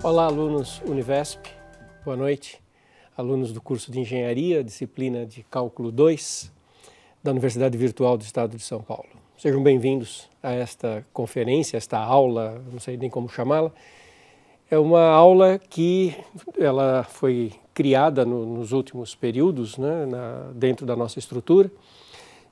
Olá, alunos Univesp, boa noite. Alunos do curso de Engenharia, disciplina de Cálculo 2, da Universidade Virtual do Estado de São Paulo. Sejam bem-vindos a esta conferência, esta aula, não sei nem como chamá-la. É uma aula que ela foi criada nos últimos períodos, né, dentro da nossa estrutura,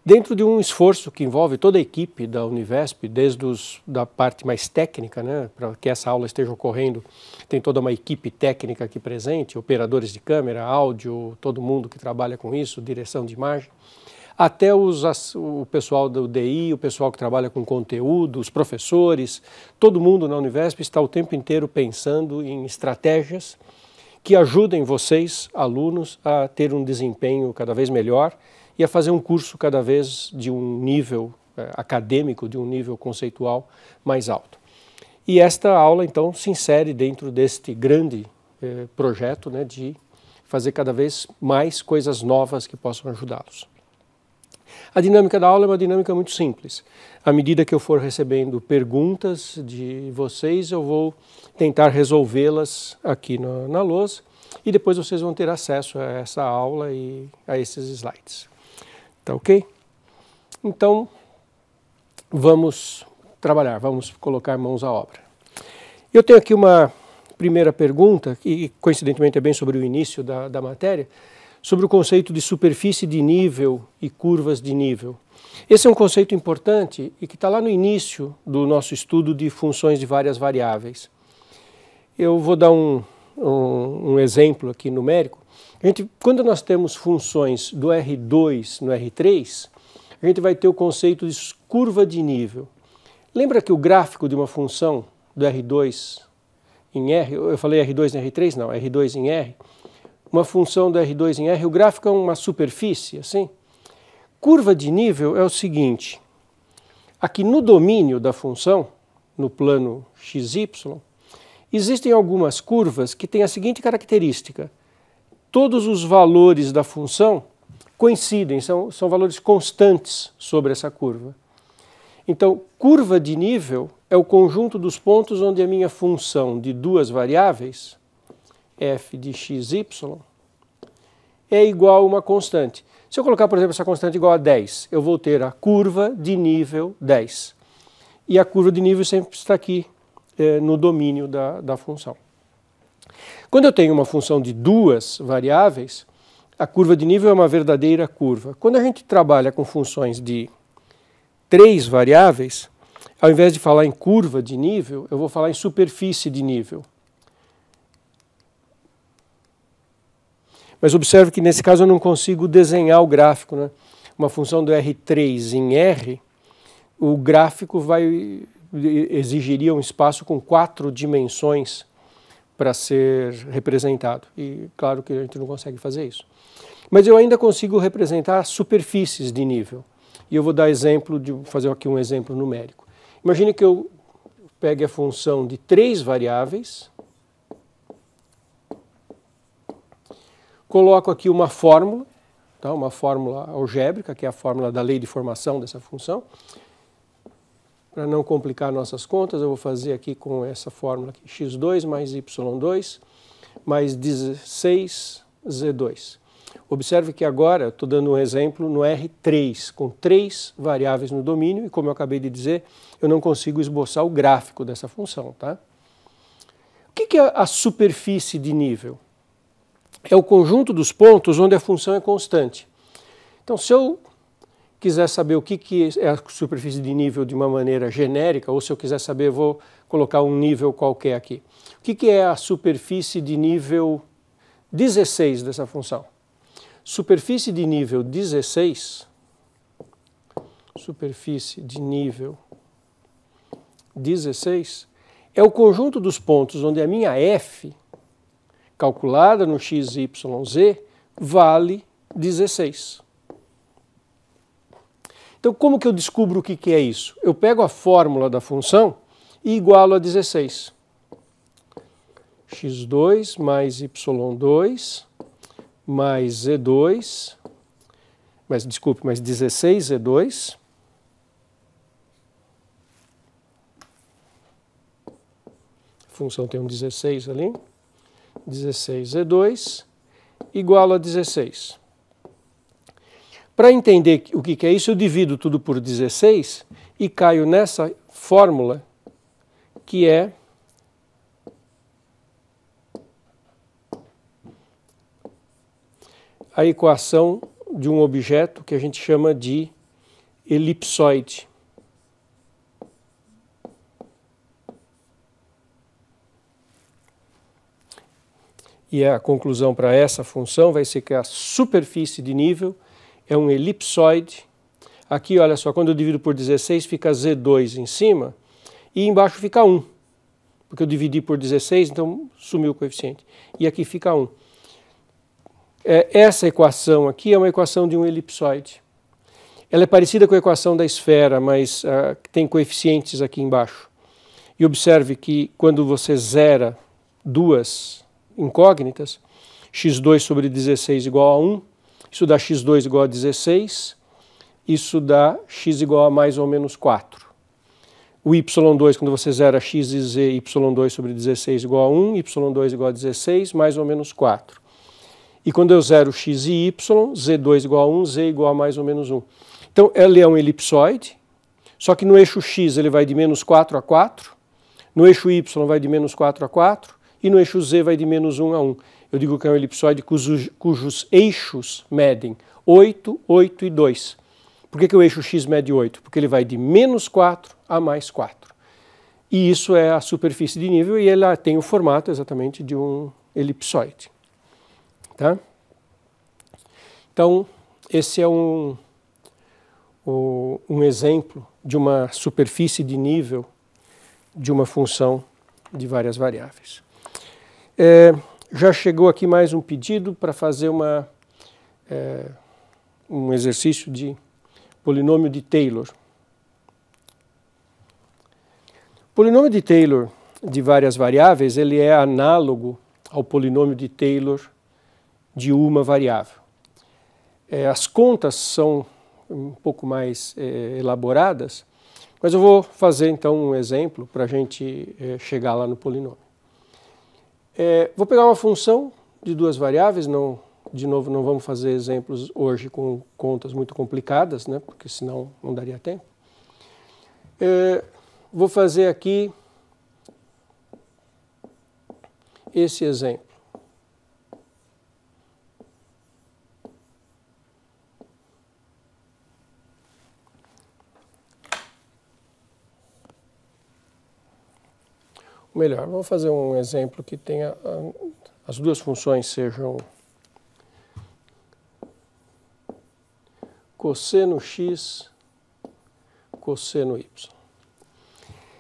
dentro de um esforço que envolve toda a equipe da Univesp, desde da parte mais técnica, né, para que essa aula esteja ocorrendo, tem toda uma equipe técnica aqui presente, operadores de câmera, áudio, todo mundo que trabalha com isso, direção de imagem, até o pessoal do DI, o pessoal que trabalha com conteúdo, os professores, todo mundo na Univesp está o tempo inteiro pensando em estratégias que ajudem vocês, alunos, a ter um desempenho cada vez melhor e a fazer um curso cada vez de um nível acadêmico, de um nível conceitual mais alto. E esta aula, então, se insere dentro deste grande projeto, né, de fazer cada vez mais coisas novas que possam ajudá-los. A dinâmica da aula é uma dinâmica muito simples. À medida que eu for recebendo perguntas de vocês, eu vou tentar resolvê-las aqui na lousa e depois vocês vão ter acesso a essa aula e a esses slides. Tá ok? Então, vamos trabalhar, vamos colocar mãos à obra. Eu tenho aqui uma primeira pergunta, que coincidentemente é bem sobre o início da matéria, sobre o conceito de superfície de nível e curvas de nível. Esse é um conceito importante e que está lá no início do nosso estudo de funções de várias variáveis. Eu vou dar um exemplo aqui numérico. Quando nós temos funções do R2 no R3, a gente vai ter o conceito de curva de nível. Lembra que o gráfico de uma função do R2 em R, eu falei R2 em R3? Não, R2 em R. Uma função do R2 em R, o gráfico é uma superfície, assim. Curva de nível é o seguinte, aqui no domínio da função, no plano XY, existem algumas curvas que têm a seguinte característica. Todos os valores da função coincidem, são valores constantes sobre essa curva. Então, curva de nível é o conjunto dos pontos onde a minha função de duas variáveis, f de xy, é igual a uma constante. Se eu colocar, por exemplo, essa constante igual a 10, eu vou ter a curva de nível 10. E a curva de nível sempre está aqui no domínio da função. Quando eu tenho uma função de duas variáveis, a curva de nível é uma verdadeira curva. Quando a gente trabalha com funções de três variáveis, ao invés de falar em curva de nível, eu vou falar em superfície de nível. Mas observe que nesse caso eu não consigo desenhar o gráfico, né? Uma função do R3 em R, o gráfico exigiria um espaço com 4 dimensões para ser representado. E claro que a gente não consegue fazer isso. Mas eu ainda consigo representar superfícies de nível. E eu vou dar exemplo, fazer aqui um exemplo numérico. Imagine que eu pegue a função de 3 variáveis, coloco aqui uma fórmula, tá? Uma fórmula algébrica, que é a fórmula da lei de formação dessa função. Para não complicar nossas contas, eu vou fazer aqui com essa fórmula aqui, x2 mais y2 mais 16z2. Observe que agora eu estou dando um exemplo no R3, com 3 variáveis no domínio, e como eu acabei de dizer, eu não consigo esboçar o gráfico dessa função. Tá? O que é a superfície de nível? É o conjunto dos pontos onde a função é constante. Então, se eu quiser saber o que é a superfície de nível de uma maneira genérica, ou se eu quiser saber, eu vou colocar um nível qualquer aqui. O que é a superfície de nível 16 dessa função? Superfície de nível 16, superfície de nível 16, é o conjunto dos pontos onde a minha f, calculada no x, y, z, vale 16. Então, como que eu descubro o que é isso? Eu pego a fórmula da função e igualo a 16. x2 mais y2 mais z2, mais 16z2, função tem um 16 ali, 16Z2 igual a 16. Para entender o que é isso, eu divido tudo por 16 e caio nessa fórmula que é a equação de um objeto que a gente chama de elipsoide. E a conclusão para essa função vai ser que a superfície de nível é um elipsoide. Aqui, olha só, quando eu divido por 16, fica Z2 em cima e embaixo fica 1. Porque eu dividi por 16, então sumiu o coeficiente. E aqui fica 1. Essa equação aqui é uma equação de um elipsoide. Ela é parecida com a equação da esfera, mas tem coeficientes aqui embaixo. E observe que quando você zera duas incógnitas, x2 sobre 16 igual a 1, isso dá x2 igual a 16, isso dá x igual a mais ou menos 4. O y2, quando você zera x e z, y2 sobre 16 igual a 1, y2 igual a 16, mais ou menos 4. E quando eu zero x e y, z2 igual a 1, z igual a mais ou menos 1. Então, ele é um elipsoide, só que no eixo x ele vai de menos 4 a 4, no eixo y vai de menos 4 a 4, e no eixo z vai de menos 1 a 1. Eu digo que é um elipsoide cujos eixos medem 8, 8 e 2. Por que o eixo x mede 8? Porque ele vai de menos 4 a mais 4. E isso é a superfície de nível e ela tem o formato exatamente de um elipsoide. Tá? Então, esse é um exemplo de uma superfície de nível de uma função de várias variáveis. Já chegou aqui mais um pedido para fazer um exercício de polinômio de Taylor. O polinômio de Taylor de várias variáveis, ele é análogo ao polinômio de Taylor de uma variável. As contas são um pouco mais elaboradas, mas eu vou fazer então um exemplo para a gente chegar lá no polinômio. Vou pegar uma função de duas variáveis, de novo não vamos fazer exemplos hoje com contas muito complicadas, né, porque senão não daria tempo. Vou fazer aqui esse exemplo. Melhor, vamos fazer um exemplo que tenha as duas funções sejam cosseno x, cosseno y.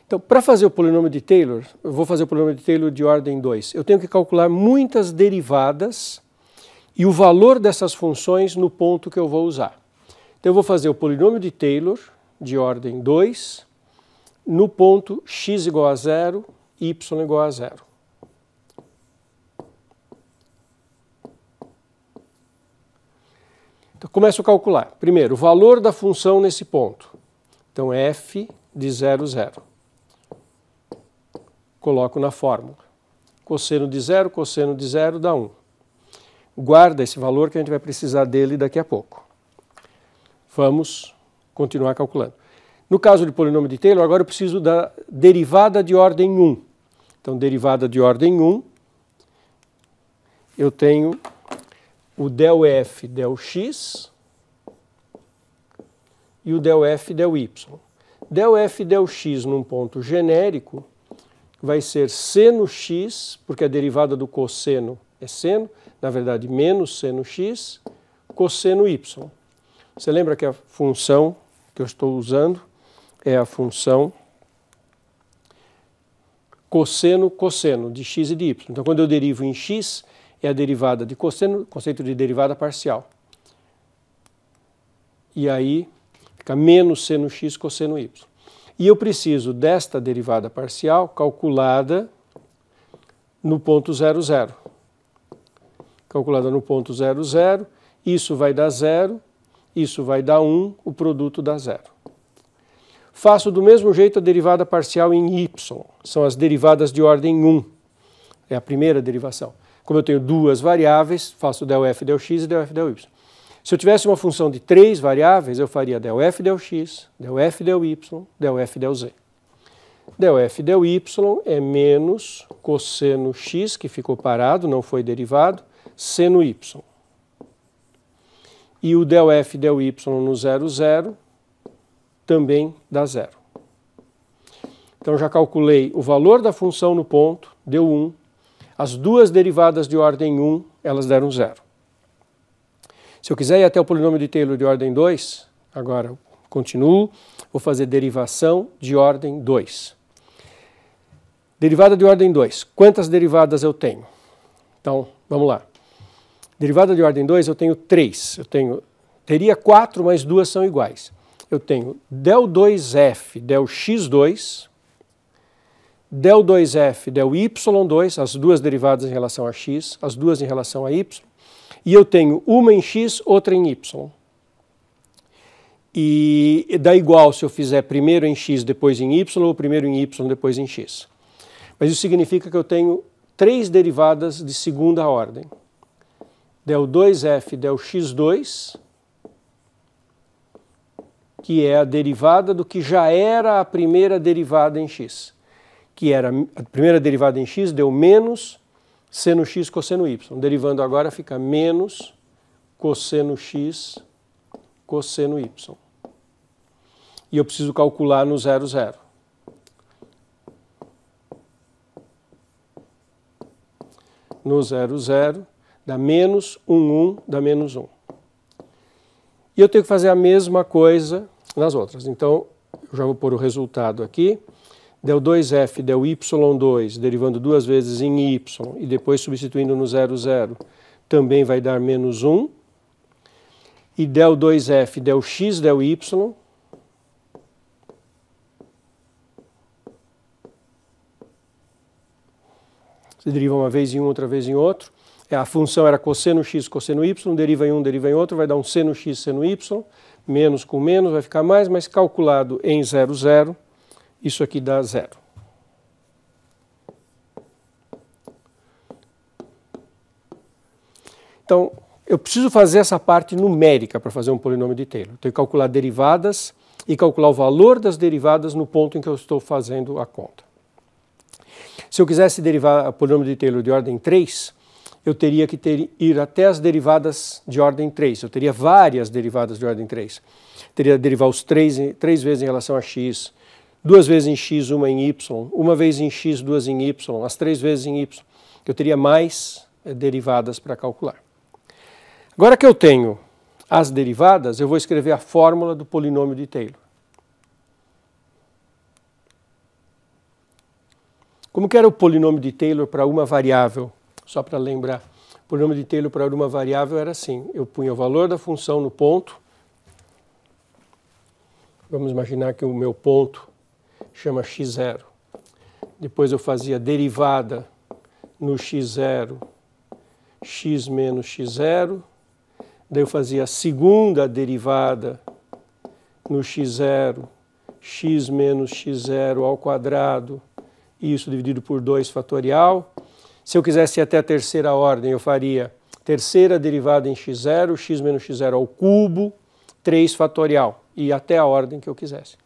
Então, para fazer o polinômio de Taylor, eu vou fazer o polinômio de Taylor de ordem 2. Eu tenho que calcular muitas derivadas e o valor dessas funções no ponto que eu vou usar. Então, eu vou fazer o polinômio de Taylor de ordem 2 no ponto x igual a 0, y igual a 0. Então, começo a calcular. Primeiro, o valor da função nesse ponto. Então, f de 0, 0. Coloco na fórmula. Cosseno de 0 dá 1. Guarda esse valor que a gente vai precisar dele daqui a pouco. Vamos continuar calculando. No caso de polinômio de Taylor, agora eu preciso da derivada de ordem 1. Então, derivada de ordem 1, eu tenho o del f del x e o del f del y. Del f del x num ponto genérico vai ser seno x, porque a derivada do cosseno é seno, na verdade menos seno x, cosseno y. Você lembra que a função que eu estou usando é a função cosseno de x e de y. Então, quando eu derivo em x, é a derivada de cosseno, conceito de derivada parcial. E aí fica menos seno x cosseno y. E eu preciso desta derivada parcial calculada no ponto 0, 0. Calculada no ponto 0, 0, isso vai dar 0, isso vai dar 1, o produto dá 0. Faço do mesmo jeito a derivada parcial em y. São as derivadas de ordem 1. É a primeira derivação. Como eu tenho duas variáveis, faço del f del x e del f del y. Se eu tivesse uma função de 3 variáveis, eu faria del f del x, del f del y, del f del z. Del f del y é menos cosseno x, que ficou parado, não foi derivado, seno y. E o del f del y no 0, 0, também dá 0. Então já calculei o valor da função no ponto, deu 1. As duas derivadas de ordem 1, elas deram 0. Se eu quiser ir até o polinômio de Taylor de ordem 2, agora eu continuo, vou fazer derivação de ordem 2. Derivada de ordem 2. Quantas derivadas eu tenho? Então, vamos lá. Derivada de ordem 2 eu tenho 3. Teria 4, mas 2 são iguais. Eu tenho del 2f del x2, del 2f del y2, as duas derivadas em relação a x, as duas em relação a y, e eu tenho uma em x, outra em y. E dá igual se eu fizer primeiro em x, depois em y, ou primeiro em y, depois em x. Mas isso significa que eu tenho 3 derivadas de segunda ordem. Del 2f del x2, que é a derivada do que já era a primeira derivada em x. Que era a primeira derivada em x deu menos seno x cosseno y. Derivando agora fica menos cosseno x cosseno y. E eu preciso calcular no 0, 0. No 0, 0, dá menos 1, 1, dá menos 1. E eu tenho que fazer a mesma coisa nas outras. Então, eu já vou pôr o resultado aqui. Del 2f del y2, derivando duas vezes em y, e depois substituindo no 0, 0, também vai dar menos 1. E del 2f del x del y, se deriva uma vez em um, outra vez em outro. A função era cosseno x, cosseno y, deriva em um, deriva em outro, vai dar um seno x, seno y, menos com menos, vai ficar mais, mas calculado em 0, 0, isso aqui dá 0. Então, eu preciso fazer essa parte numérica para fazer um polinômio de Taylor. Tenho que calcular derivadas e calcular o valor das derivadas no ponto em que eu estou fazendo a conta. Se eu quisesse derivar o polinômio de Taylor de ordem 3, eu teria que ir até as derivadas de ordem 3. Eu teria várias derivadas de ordem 3. Teria que derivar os 3 vezes em relação a x, 2 vezes em x, uma em y, uma vez em x, 2 em y, as 3 vezes em y. Eu teria mais derivadas para calcular. Agora que eu tenho as derivadas, eu vou escrever a fórmula do polinômio de Taylor. Como que era o polinômio de Taylor para uma variável? Só para lembrar, o polinômio de Taylor para uma variável era assim, eu punha o valor da função no ponto, vamos imaginar que o meu ponto chama x0, depois eu fazia derivada no x0, x menos x0, daí eu fazia a segunda derivada no x0, x menos x0 ao quadrado, isso dividido por 2 fatorial. Se eu quisesse ir até a terceira ordem, eu faria terceira derivada em x0, x menos x0 ao cubo, 3 fatorial, e até a ordem que eu quisesse.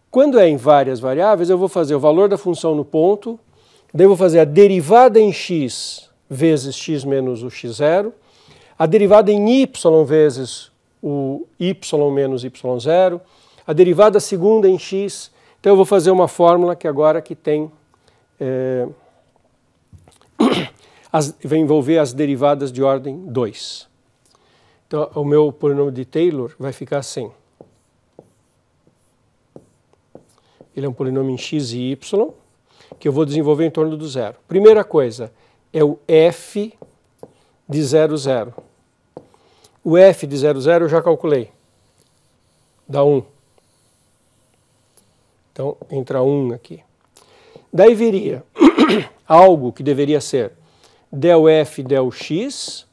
Quando é em várias variáveis, eu vou fazer o valor da função no ponto, daí eu vou fazer a derivada em x vezes x menos o x0, a derivada em y vezes o y menos y0, a derivada segunda em x. Então eu vou fazer uma fórmula que agora que tem... vai envolver as derivadas de ordem 2. Então, o meu polinômio de Taylor vai ficar assim. Ele é um polinômio em x e y, que eu vou desenvolver em torno do zero. Primeira coisa é o f de 0, 0. O f de 0, 0 eu já calculei. Dá 1. Então, entra 1 aqui. Daí viria algo que deveria ser del f del x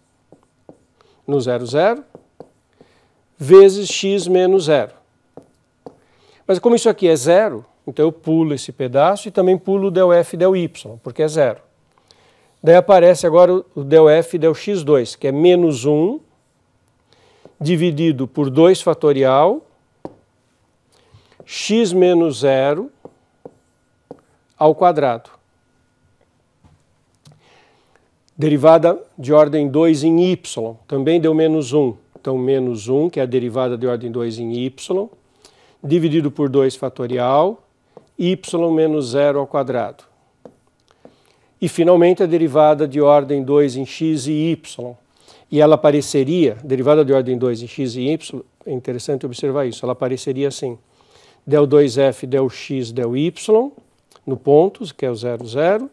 no 0, 0 vezes x menos 0. Mas como isso aqui é zero, então eu pulo esse pedaço e também pulo o del f e del y, porque é zero. Daí aparece agora o del f e del x2, que é menos 1 dividido por 2 fatorial x menos 0 ao quadrado. Derivada de ordem 2 em y, também deu menos 1. Então, menos 1, que é a derivada de ordem 2 em y, dividido por 2 fatorial, y menos 0 ao quadrado. E, finalmente, a derivada de ordem 2 em x e y. E ela apareceria, derivada de ordem 2 em x e y, é interessante observar isso, ela apareceria assim, del 2f, del x, del y, no ponto, que é o 0, 0,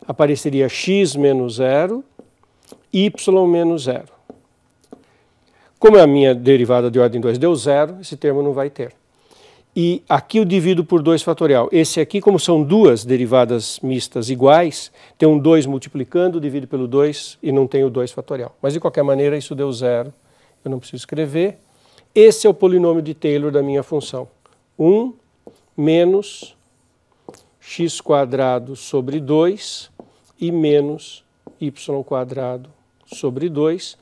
apareceria x menos 0, y menos 0. Como a minha derivada de ordem 2 deu 0, esse termo não vai ter. E aqui eu divido por 2 fatorial. Esse aqui, como são duas derivadas mistas iguais, tem um 2 multiplicando, divido pelo 2 e não tem o 2 fatorial. Mas de qualquer maneira isso deu 0, eu não preciso escrever. Esse é o polinômio de Taylor da minha função. 1 menos x quadrado sobre 2 e menos y quadrado sobre 2.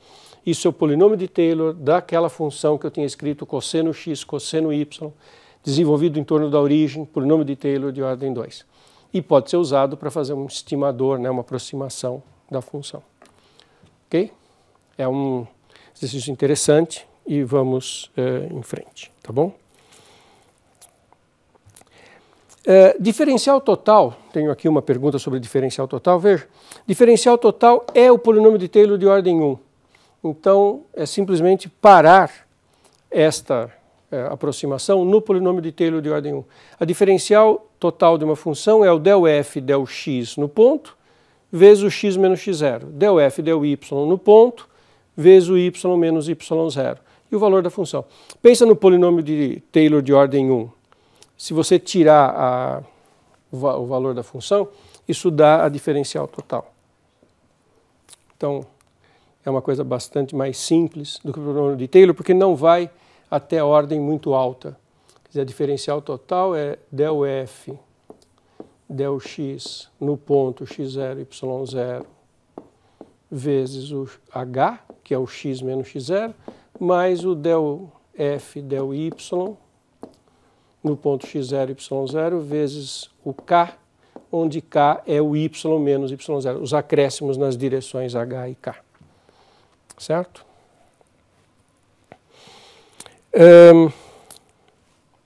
Isso é o polinômio de Taylor daquela função que eu tinha escrito cosseno x, cosseno y, desenvolvido em torno da origem, polinômio de Taylor de ordem 2. E pode ser usado para fazer um estimador, né, uma aproximação da função. Ok? É um exercício interessante e vamos em frente, tá bom? Diferencial total, tenho aqui uma pergunta sobre diferencial total, veja. Diferencial total é o polinômio de Taylor de ordem 1. Então, é simplesmente parar esta aproximação no polinômio de Taylor de ordem 1. A diferencial total de uma função é o del f del x no ponto, vezes o x menos x0. Del f del y no ponto, vezes o y menos y0. E o valor da função. Pensa no polinômio de Taylor de ordem 1. Se você tirar o valor da função, isso dá a diferencial total. Então, é uma coisa bastante mais simples do que o polinômio de Taylor, porque não vai até a ordem muito alta. Quer dizer, a diferencial total é del f del x no ponto x0, y0, vezes o h, que é o x menos x0, mais o del f del y no ponto x0, y0, vezes o k, onde k é o y menos y0, os acréscimos nas direções h e k. Certo?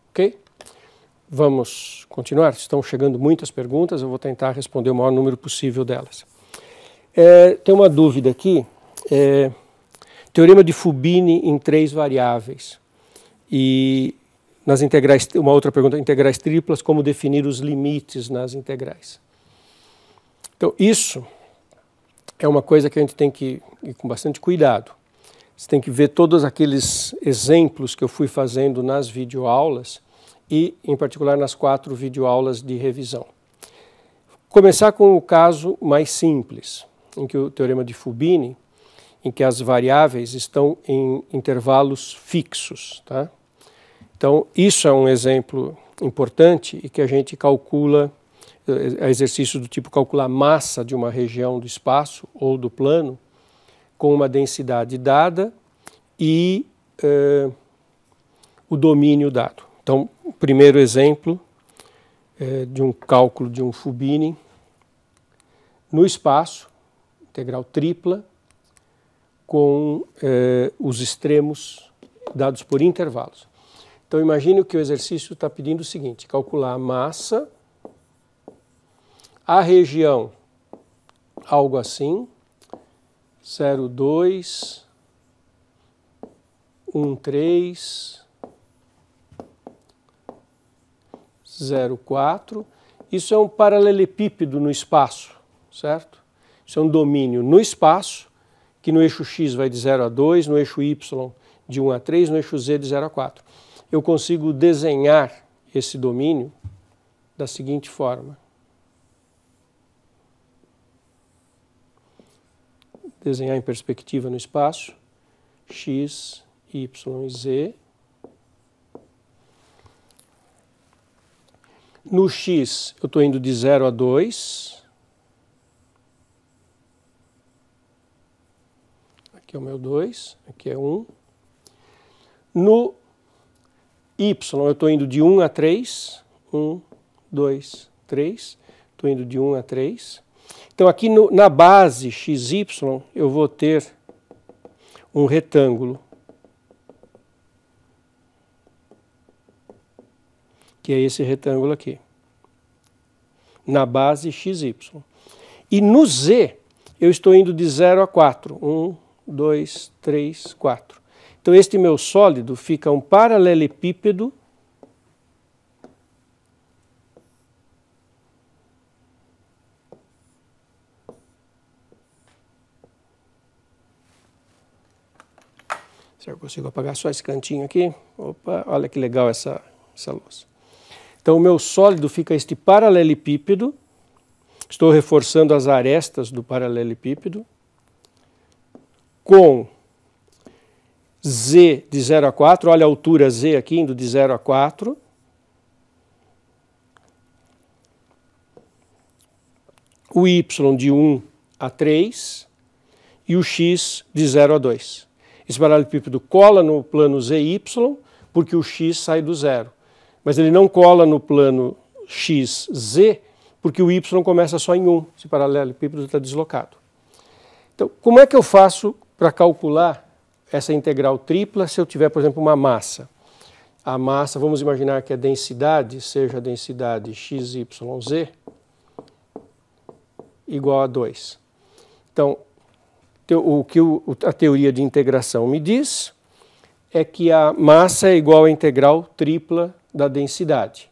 Ok? Vamos continuar. Estão chegando muitas perguntas, eu vou tentar responder o maior número possível delas. Tem uma dúvida aqui. Teorema de Fubini em 3 variáveis. E nas integrais, uma outra pergunta, integrais triplas, como definir os limites nas integrais. Então, isso é uma coisa que a gente tem que ir com bastante cuidado. Você tem que ver todos aqueles exemplos que eu fui fazendo nas videoaulas e, em particular, nas 4 videoaulas de revisão. Começar com o caso mais simples, em que o teorema de Fubini, em que as variáveis estão em intervalos fixos, tá? Então, isso é um exemplo importante e que a gente calcula, exercício do tipo calcular a massa de uma região do espaço ou do plano com uma densidade dada e o domínio dado. Então, o primeiro exemplo de um cálculo de um Fubini no espaço, integral tripla, com os extremos dados por intervalos. Então, imagine que o exercício está pedindo o seguinte, calcular a massa, a região, algo assim, 0,2, 1,3, 0,4. Isso é um paralelepípedo no espaço, certo? Isso é um domínio no espaço, que no eixo x vai de 0 a 2, no eixo y de 1 a 3, no eixo z de 0 a 4. Eu consigo desenhar esse domínio da seguinte forma. Desenhar em perspectiva no espaço, x, y e z. No x eu estou indo de 0 a 2. Aqui é o meu 2, aqui é 1. No y eu estou indo de 1 a 3. 1, 2, 3. Estou indo de 1 a 3. Então aqui na base xy eu vou ter um retângulo, que é esse retângulo aqui, na base xy. E no z eu estou indo de 0 a 4. 1, 2, 3, 4. Então este meu sólido fica um paralelepípedo será que eu consigo apagar só esse cantinho aqui? Opa, olha que legal essa luz. Então o meu sólido fica este paralelepípedo. Estou reforçando as arestas do paralelepípedo com z de 0 a 4. Olha a altura z aqui, indo de 0 a 4. O y de 1 a 3 e o x de 0 a 2. Esse paralelepípedo cola no plano ZY porque o x sai do zero. Mas ele não cola no plano XZ porque o y começa só em 1. Esse paralelepípedo está deslocado. Então, como é que eu faço para calcular essa integral tripla se eu tiver, por exemplo, uma massa? A massa, vamos imaginar que a densidade seja a densidade XYZ igual a 2. Então, o que a teoria de integração me diz é que a massa é igual à integral tripla da densidade.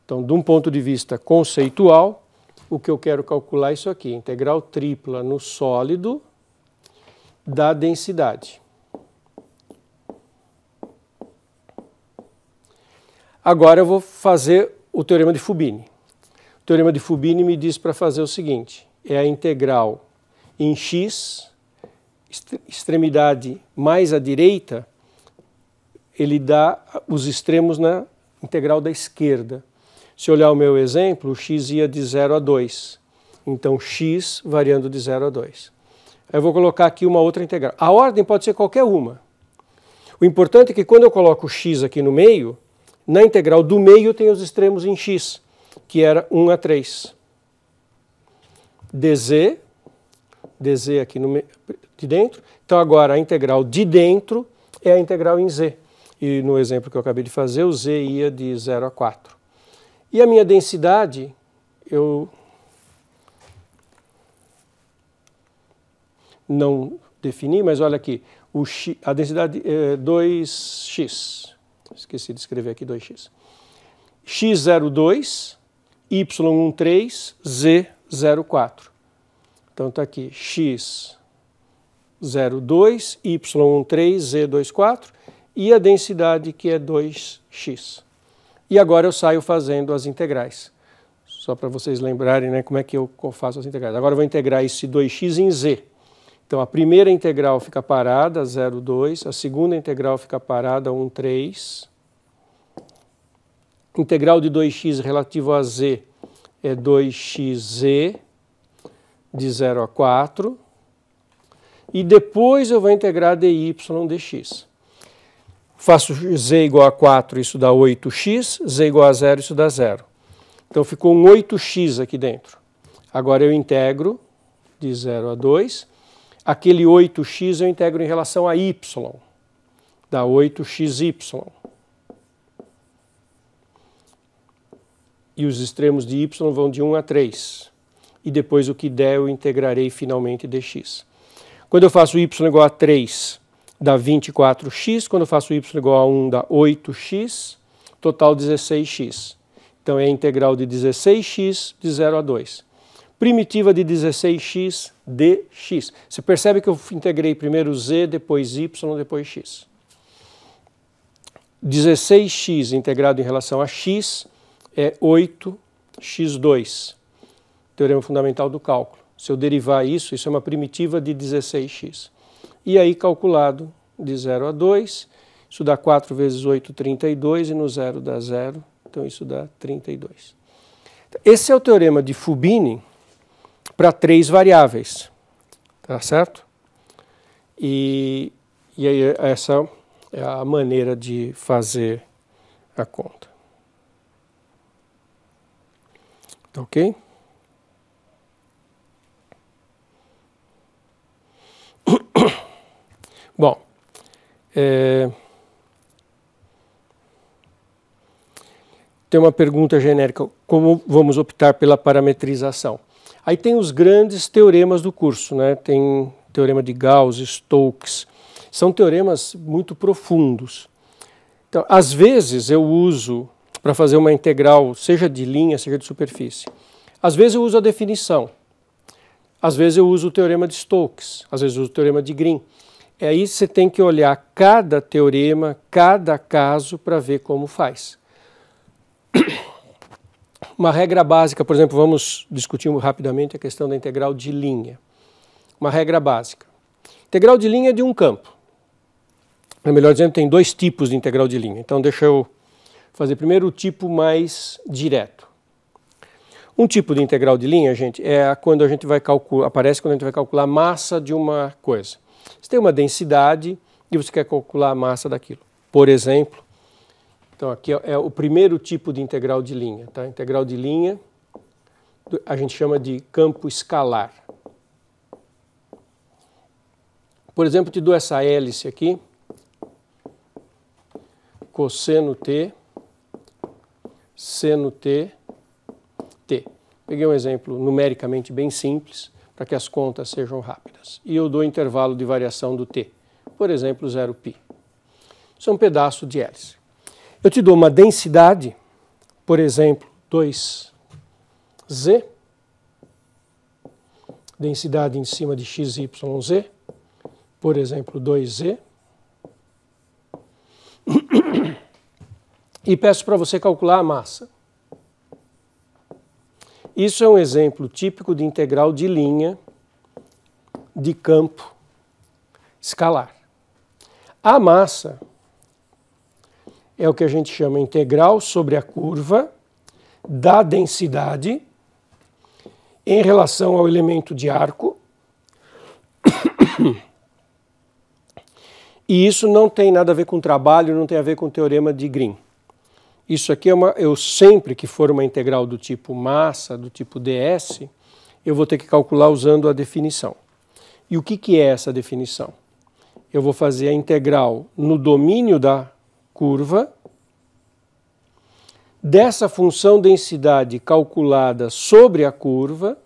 Então, de um ponto de vista conceitual, o que eu quero calcular é isso aqui, integral tripla no sólido da densidade. Agora eu vou fazer o teorema de Fubini. O teorema de Fubini me diz para fazer o seguinte, é a integral em x, extremidade mais à direita, ele dá os extremos na integral da esquerda. Se olhar o meu exemplo, o x ia de 0 a 2. Então, x variando de 0 a 2. Aí eu vou colocar aqui uma outra integral. A ordem pode ser qualquer uma. O importante é que quando eu coloco o x aqui no meio, na integral do meio tem os extremos em x, que era 1 a 3. dz aqui de dentro. Então agora a integral de dentro é a integral em z. E no exemplo que eu acabei de fazer, o z ia de 0 a 4. E a minha densidade, eu não defini, mas olha aqui, a densidade é 2x. Esqueci de escrever aqui 2x. x02, y13, z04. Então está aqui x02, y13, z24 e a densidade que é 2x. E agora eu saio fazendo as integrais. Só para vocês lembrarem, né, como é que eu faço as integrais. Agora eu vou integrar esse 2x em z. Então a primeira integral fica parada, 0,2. A segunda integral fica parada, 1,3. Integral de 2x relativo a z é 2xz de 0 a 4. E depois eu vou integrar dy dx. Faço z igual a 4, isso dá 8x. Z igual a 0, isso dá 0. Então ficou um 8x aqui dentro. Agora eu integro de 0 a 2. Aquele 8x eu integro em relação a y. Dá 8xy. E os extremos de y vão de 1 a 3. E depois o que der eu integrarei finalmente dx. Quando eu faço y igual a 3, dá 24x. Quando eu faço y igual a 1, dá 8x. Total 16x. Então é a integral de 16x de 0 a 2. Primitiva de 16x dx. Você percebe que eu integrei primeiro z, depois y, depois x. 16x integrado em relação a x é 8x2. Teorema fundamental do cálculo. Se eu derivar isso, isso é uma primitiva de 16x. E aí calculado de 0 a 2, isso dá 4 vezes 8, 32, e no zero dá 0, Então isso dá 32. Esse é o teorema de Fubini para 3 variáveis, tá certo? E aí essa é a maneira de fazer a conta. Tá ok? Bom, tem uma pergunta genérica, como vamos optar pela parametrização? Aí tem os grandes teoremas do curso, né? Tem teorema de Gauss, Stokes, são teoremas muito profundos. Então, às vezes eu uso, para fazer uma integral, seja de linha, seja de superfície, às vezes eu uso a definição, às vezes eu uso o teorema de Stokes, às vezes eu uso o teorema de Green. Aí você tem que olhar cada teorema, cada caso, para ver como faz. Uma regra básica, por exemplo, vamos discutir rapidamente a questão da integral de linha. Uma regra básica. Integral de linha é de um campo. Melhor dizendo, tem 2 tipos de integral de linha. Então deixa eu fazer primeiro o tipo mais direto. Um tipo de integral de linha, gente, é quando a gente vai calcular, aparece quando a gente vai calcular a massa de uma coisa. Você tem uma densidade e você quer calcular a massa daquilo. Por exemplo, então aqui é o primeiro tipo de integral de linha, tá? Integral de linha a gente chama de campo escalar. Por exemplo, te dou essa hélice aqui, cosseno t, seno t, t. Peguei um exemplo numericamente bem simples, para que as contas sejam rápidas. E eu dou intervalo de variação do t, por exemplo, 0π. Isso é um pedaço de hélice. Eu te dou uma densidade, por exemplo, 2z, densidade em cima de xyz, por exemplo, 2z, e peço para você calcular a massa. Isso é um exemplo típico de integral de linha de campo escalar. A massa é o que a gente chama integral sobre a curva da densidade em relação ao elemento de arco. E isso não tem nada a ver com trabalho, não tem a ver com o teorema de Green. Isso aqui eu sempre que for uma integral do tipo massa, do tipo ds, eu vou ter que calcular usando a definição. E o que é essa definição? Eu vou fazer a integral no domínio da curva dessa função densidade calculada sobre a curva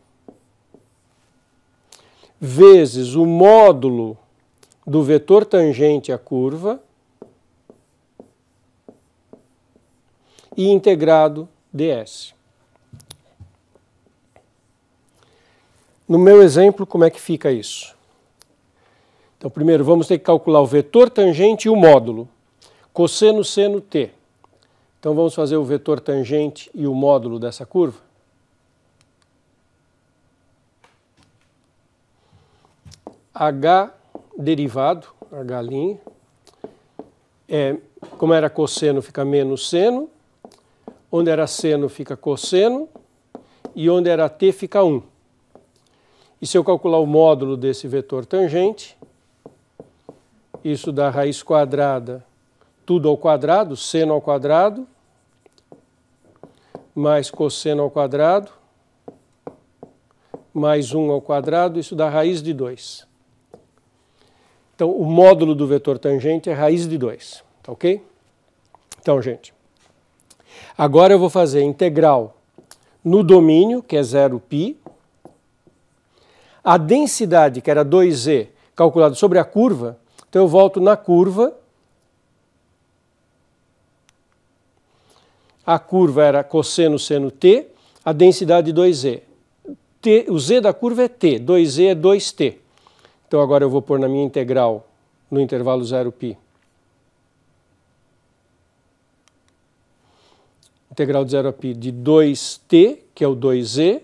vezes o módulo do vetor tangente à curva e integrado ds. No meu exemplo, como é que fica isso? Então, primeiro, vamos ter que calcular o vetor tangente e o módulo. Cosseno seno t. Então, vamos fazer o vetor tangente e o módulo dessa curva. H derivado, H', como era cosseno, fica menos seno. Onde era seno fica cosseno e onde era t fica 1. E se eu calcular o módulo desse vetor tangente, isso dá raiz quadrada, tudo ao quadrado, seno ao quadrado, mais cosseno ao quadrado, mais 1 ao quadrado, isso dá raiz de 2. Então, o módulo do vetor tangente é raiz de 2, tá ok? Então, gente, agora eu vou fazer integral no domínio, que é 0π, a densidade, que era 2z, calculada sobre a curva, então eu volto na curva, a curva era cosseno seno t, a densidade 2z. O z da curva é t, 2z é 2t. Então agora eu vou pôr na minha integral no intervalo 0π. Integral de 0 a π de 2t, que é o 2z,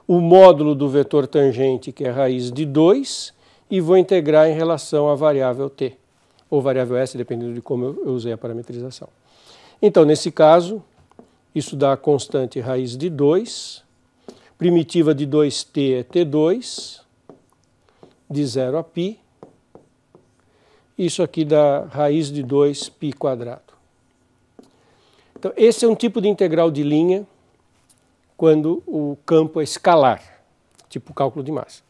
o módulo do vetor tangente, que é raiz de 2, e vou integrar em relação à variável t, ou variável s, dependendo de como eu usei a parametrização. Então, nesse caso, Isso dá a constante raiz de 2. Primitiva de 2t é t2, de 0 a π. Isso aqui dá raiz de 2π². Então, esse é um tipo de integral de linha quando o campo é escalar, tipo cálculo de massa.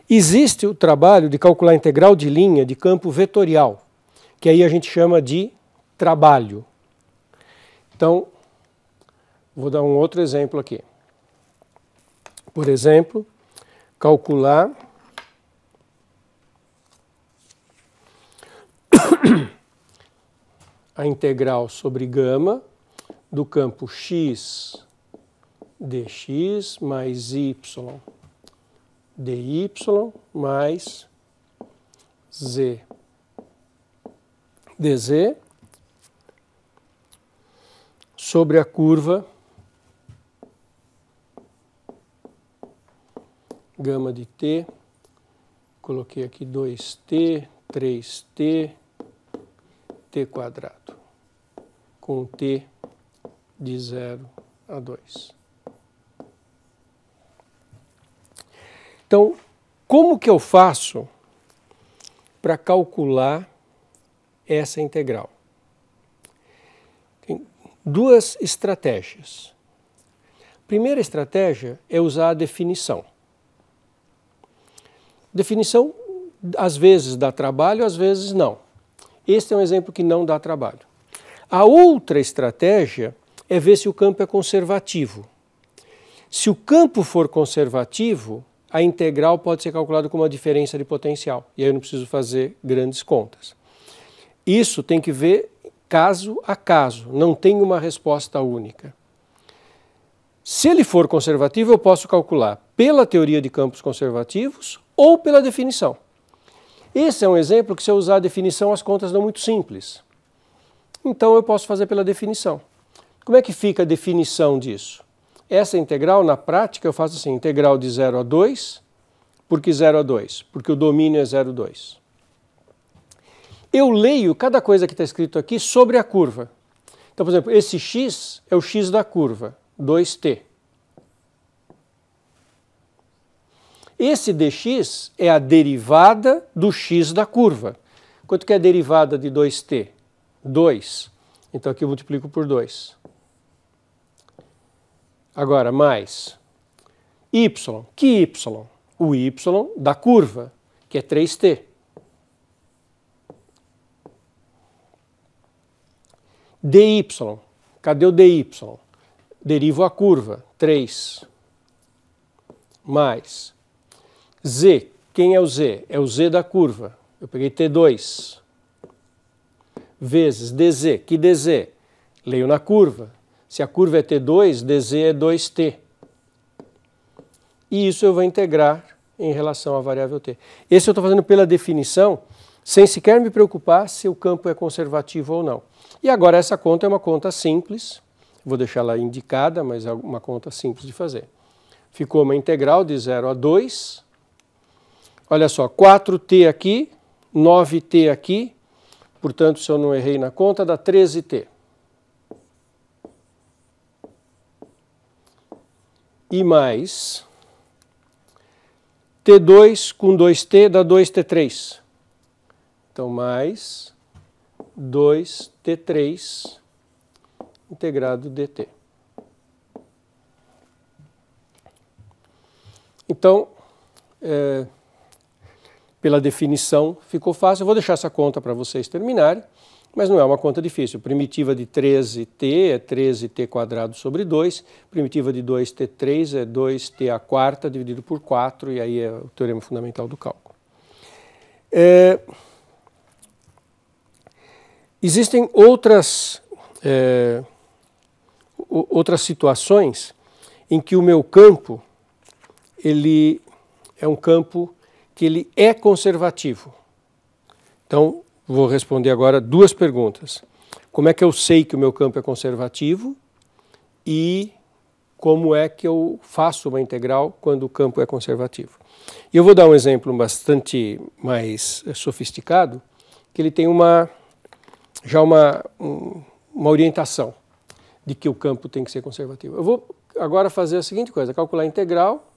Existe o trabalho de calcular a integral de linha de campo vetorial, que aí a gente chama de trabalho. Então, vou dar um outro exemplo aqui. Por exemplo, calcular a integral sobre gama do campo x dx mais y dy mais z dz sobre a curva gama de t, coloquei aqui 2t, 3t, t², com t de 0 a 2. Então, como que eu faço para calcular essa integral? Tem duas estratégias. A primeira estratégia é usar a definição. Definição, às vezes dá trabalho, às vezes não. Este é um exemplo que não dá trabalho. A outra estratégia é ver se o campo é conservativo. Se o campo for conservativo, a integral pode ser calculada como uma diferença de potencial. E aí eu não preciso fazer grandes contas. Isso tem que ver caso a caso, não tem uma resposta única. Se ele for conservativo, eu posso calcular pela teoria de campos conservativos ou pela definição. Esse é um exemplo que, se eu usar a definição, as contas dão muito simples. Então eu posso fazer pela definição. Como é que fica a definição disso? Essa integral, na prática, eu faço assim, integral de 0 a 2, por que 0 a 2? Porque o domínio é 0,2. Eu leio cada coisa que está escrito aqui sobre a curva. Então, por exemplo, esse x é o x da curva, 2t. Esse dx é a derivada do x da curva. Quanto que é a derivada de 2t? 2. Então aqui eu multiplico por 2. Agora, mais y. Que y? O y da curva, que é 3t. dy. Cadê o dy? Derivo a curva, 3. Mais z. Quem é o z? É o z da curva. Eu peguei t2. Vezes dz. Que dz? Leio na curva. Se a curva é t2, dz é 2t. E isso eu vou integrar em relação à variável t. Esse eu estou fazendo pela definição, sem sequer me preocupar se o campo é conservativo ou não. E agora essa conta é uma conta simples. Vou deixá-la indicada, mas é uma conta simples de fazer. Ficou uma integral de 0 a 2. Olha só, 4t aqui, 9t aqui. Portanto, se eu não errei na conta, dá 13t. E mais t2 com 2t dá 2t3. Então, mais 2t3 integrado dt. Então, pela definição, ficou fácil. Eu vou deixar essa conta para vocês terminarem, mas não é uma conta difícil. Primitiva de 13t é 13t² sobre 2. Primitiva de 2t3 é 2t² dividido por 4, e aí é o teorema fundamental do cálculo. Existem outras situações em que o meu campo ele é um campo que ele é conservativo. Então, vou responder agora duas perguntas. Como é que eu sei que o meu campo é conservativo e como é que eu faço uma integral quando o campo é conservativo? E eu vou dar um exemplo bastante mais sofisticado, que ele tem já uma orientação. de que o campo tem que ser conservativo. Eu vou agora fazer a seguinte coisa, calcular a integral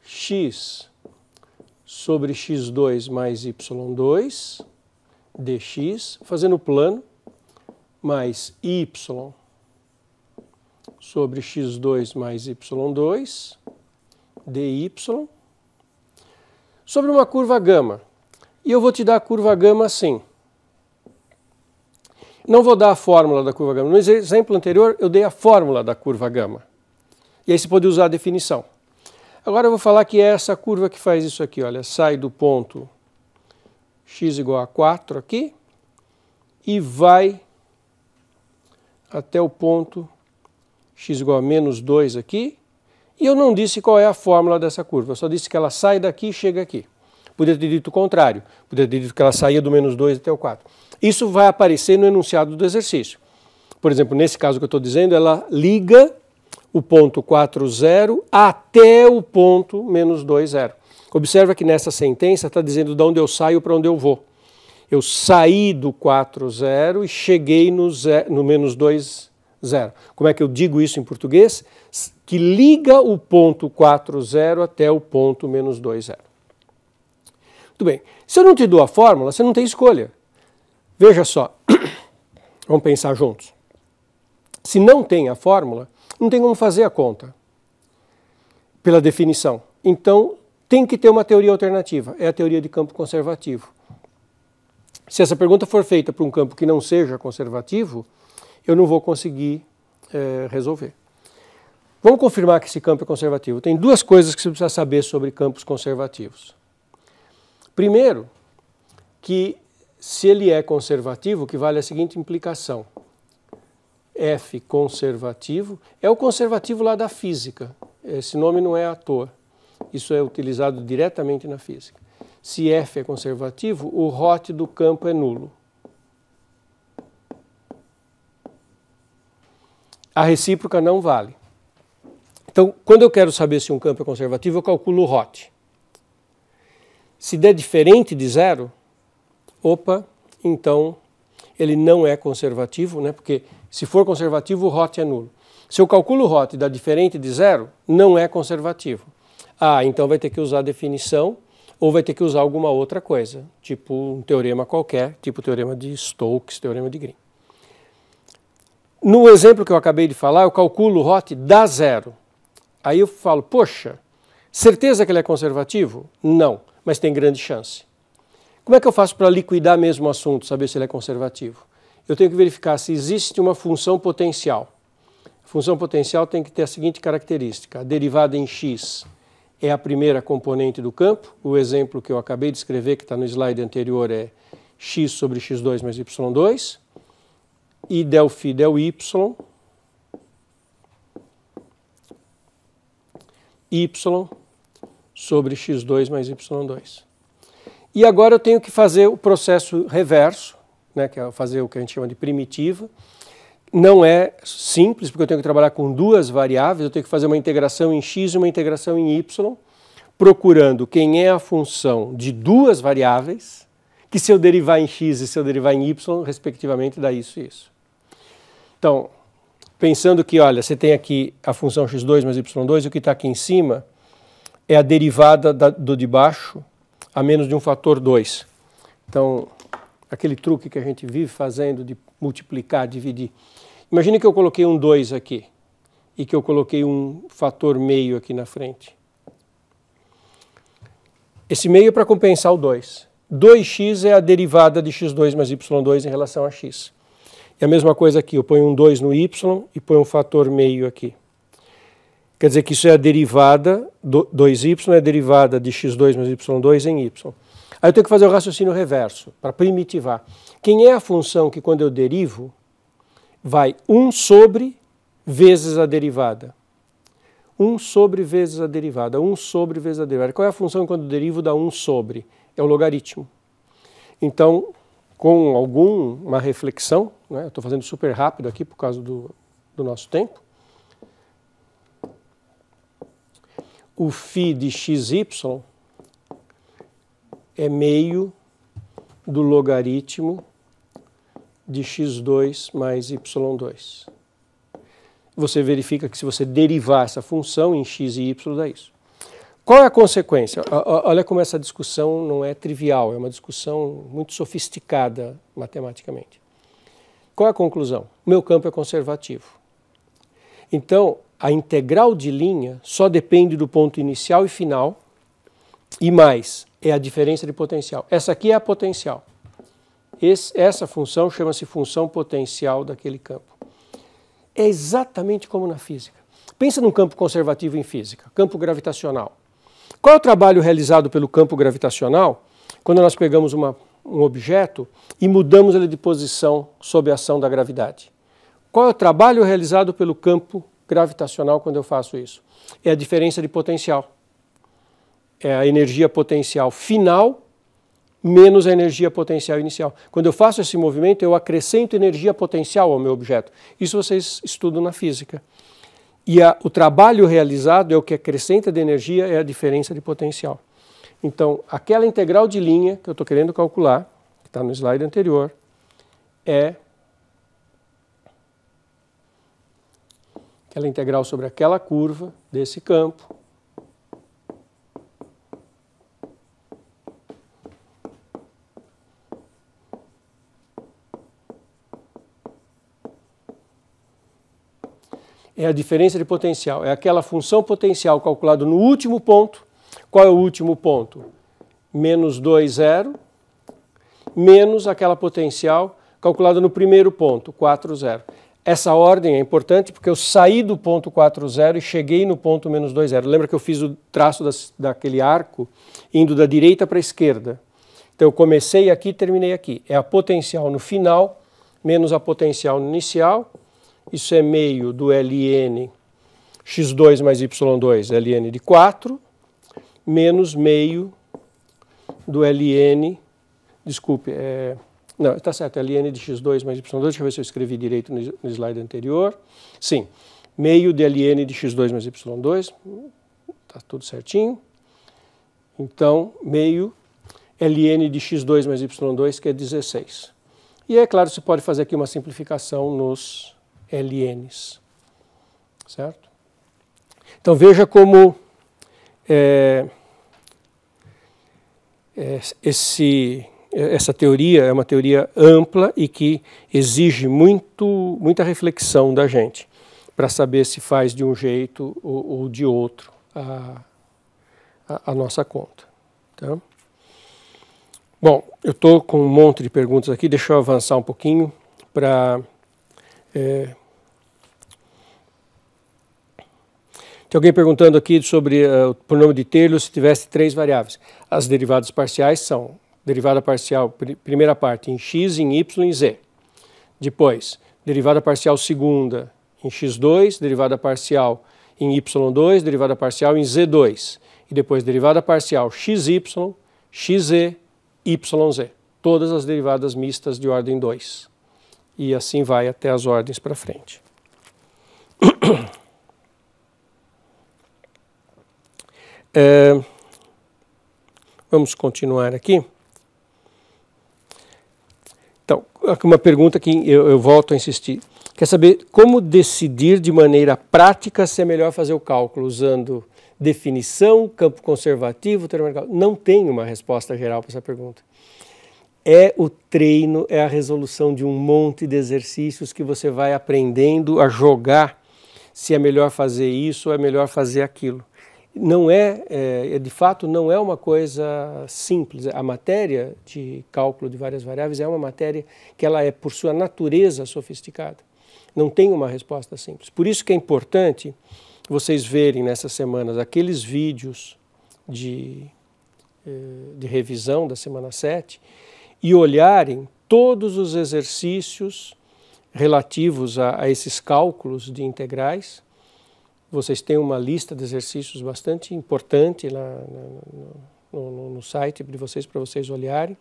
x sobre x2 mais y2 dx, fazendo plano, mais y sobre x2 mais y2 dy, sobre uma curva gama. E eu vou te dar a curva gama assim. Não vou dar a fórmula da curva gama. No exemplo anterior, eu dei a fórmula da curva gama. E aí você pode usar a definição. Agora eu vou falar que é essa curva que faz isso aqui. Olha, sai do ponto x igual a 4 aqui e vai até o ponto x igual a menos 2 aqui. E eu não disse qual é a fórmula dessa curva. Eu só disse que ela sai daqui e chega aqui. Poderia ter dito o contrário. Poderia ter dito que ela saía do menos 2 até o 4. Isso vai aparecer no enunciado do exercício. Por exemplo, nesse caso que eu estou dizendo, ela liga o ponto 4, 0 até o ponto menos 2, 0. Observa que nessa sentença está dizendo de onde eu saio para onde eu vou. Eu saí do 4, 0 e cheguei no menos 2, 0. Como é que eu digo isso em português? Que liga o ponto 4, 0 até o ponto menos 2, 0. Muito bem. Se eu não te dou a fórmula, você não tem escolha. Veja só, vamos pensar juntos. Se não tem a fórmula, não tem como fazer a conta pela definição. Então, tem que ter uma teoria alternativa. É a teoria de campo conservativo. Se essa pergunta for feita para um campo que não seja conservativo, eu não vou conseguir resolver. Vamos confirmar que esse campo é conservativo. Tem duas coisas que você precisa saber sobre campos conservativos. Primeiro, que se ele é conservativo, que vale a seguinte implicação. F conservativo é o conservativo lá da física. Esse nome não é à toa. Isso é utilizado diretamente na física. Se F é conservativo, o hot do campo é nulo. A recíproca não vale. Então, quando eu quero saber se um campo é conservativo, eu calculo o hot. Se der diferente de 0, opa, então ele não é conservativo, né? Porque se for conservativo, o hot é nulo. Se eu calculo o hot e dá diferente de 0, não é conservativo. Ah, então vai ter que usar a definição ou vai ter que usar alguma outra coisa, tipo um teorema qualquer, tipo o teorema de Stokes, teorema de Green. No exemplo que eu acabei de falar, eu calculo o hot, dá 0. Aí eu falo, poxa, certeza que ele é conservativo? Não, mas tem grande chance. Como é que eu faço para liquidar mesmo o assunto, saber se ele é conservativo? Eu tenho que verificar se existe uma função potencial. A função potencial tem que ter a seguinte característica. A derivada em x é a primeira componente do campo. O exemplo que eu acabei de escrever, que está no slide anterior, é x sobre x2 mais y2. E del φ del y sobre x2 mais y2. E agora eu tenho que fazer o processo reverso, né, que é fazer o que a gente chama de primitiva. Não é simples, porque eu tenho que trabalhar com duas variáveis, eu tenho que fazer uma integração em x e uma integração em y, procurando quem é a função de duas variáveis, que se eu derivar em x e se eu derivar em y, respectivamente, dá isso e isso. Então, pensando que, olha, você tem aqui a função x2 mais y2, e o que está aqui em cima é a derivada do de baixo a menos de um fator 2. Então, aquele truque que a gente vive fazendo de multiplicar, dividir. Imagine que eu coloquei um 2 aqui e que eu coloquei um fator meio aqui na frente. Esse meio é para compensar o 2. 2x é a derivada de x2 mais y2 em relação a x. E a mesma coisa aqui, eu ponho um 2 no y e ponho um fator meio aqui. Quer dizer que isso é a derivada, 2y é a derivada de x2 mais y2 em y. Aí eu tenho que fazer o raciocínio reverso, para primitivar. Quem é a função que quando eu derivo, vai 1 sobre vezes a derivada? 1 sobre vezes a derivada, 1 sobre vezes a derivada. Qual é a função que quando eu derivo dá 1 sobre? É o logaritmo. Então, com alguma reflexão, né, eu estou fazendo super rápido aqui por causa do nosso tempo, o φ de xy é meio do logaritmo de x2 mais y2. Você verifica que se você derivar essa função em x e y, dá isso. Qual é a consequência? Olha como essa discussão não é trivial, é uma discussão muito sofisticada matematicamente. Qual é a conclusão? O meu campo é conservativo. Então, a integral de linha só depende do ponto inicial e final, e mais, é a diferença de potencial. Essa aqui é a potencial. Essa função chama-se função potencial daquele campo. É exatamente como na física. Pensa num campo conservativo em física, campo gravitacional. Qual é o trabalho realizado pelo campo gravitacional quando nós pegamos um objeto e mudamos ele de posição sob a ação da gravidade? Qual é o trabalho realizado pelo campo gravitacional quando eu faço isso? É a diferença de potencial. É a energia potencial final menos a energia potencial inicial. Quando eu faço esse movimento, eu acrescento energia potencial ao meu objeto. Isso vocês estudam na física. E o trabalho realizado é o que acrescenta de energia, é a diferença de potencial. Então, aquela integral de linha que eu estou querendo calcular, que está no slide anterior, é aquela integral sobre aquela curva desse campo, é a diferença de potencial, é aquela função potencial calculada no último ponto. Qual é o último ponto? Menos 2, 0, menos aquela potencial calculada no primeiro ponto, 4, 0. Essa ordem é importante porque eu saí do ponto 4, 0 e cheguei no ponto menos 2, 0. Lembra que eu fiz o traço daquele arco indo da direita para a esquerda? Então eu comecei aqui e terminei aqui. É a potencial no final menos a potencial no inicial. Isso é meio do Ln x2 mais y2, Ln de 4, menos meio do Ln, desculpe, não, está certo, Ln de x2 mais y2, deixa eu ver se eu escrevi direito no slide anterior. Sim, meio de Ln de x2 mais y2, está tudo certinho. Então, meio Ln de x2 mais y2, que é 16. E é claro, você pode fazer aqui uma simplificação nos LNs, certo? Então veja como essa teoria é uma teoria ampla e que exige muita reflexão da gente para saber se faz de um jeito ou de outro a nossa conta. Tá? Bom, eu estou com um monte de perguntas aqui, deixa eu avançar um pouquinho para... Tem alguém perguntando aqui sobre o pronome de Taylor se tivesse 3 variáveis. As derivadas parciais são derivada parcial, primeira parte, em x, em y e em z. Depois, derivada parcial segunda em x2, derivada parcial em y2, derivada parcial em z2. E depois, derivada parcial xy, xz, yz. Todas as derivadas mistas de ordem 2. E assim vai até as ordens para frente. Vamos continuar aqui. Então, aqui uma pergunta que eu volto a insistir. Quer saber como decidir de maneira prática se é melhor fazer o cálculo usando definição, campo conservativo, termo? Não tem uma resposta geral para essa pergunta. É o treino, é a resolução de um monte de exercícios que você vai aprendendo a jogar se é melhor fazer isso ou é melhor fazer aquilo. Não de fato, não é uma coisa simples. A matéria de cálculo de várias variáveis é uma matéria que ela é, por sua natureza, sofisticada. Não tem uma resposta simples. Por isso que é importante vocês verem nessas semanas aqueles vídeos de revisão da semana 7 e olharem todos os exercícios relativos a esses cálculos de integrais. Vocês têm uma lista de exercícios bastante importante lá no site de vocês, para vocês olharem.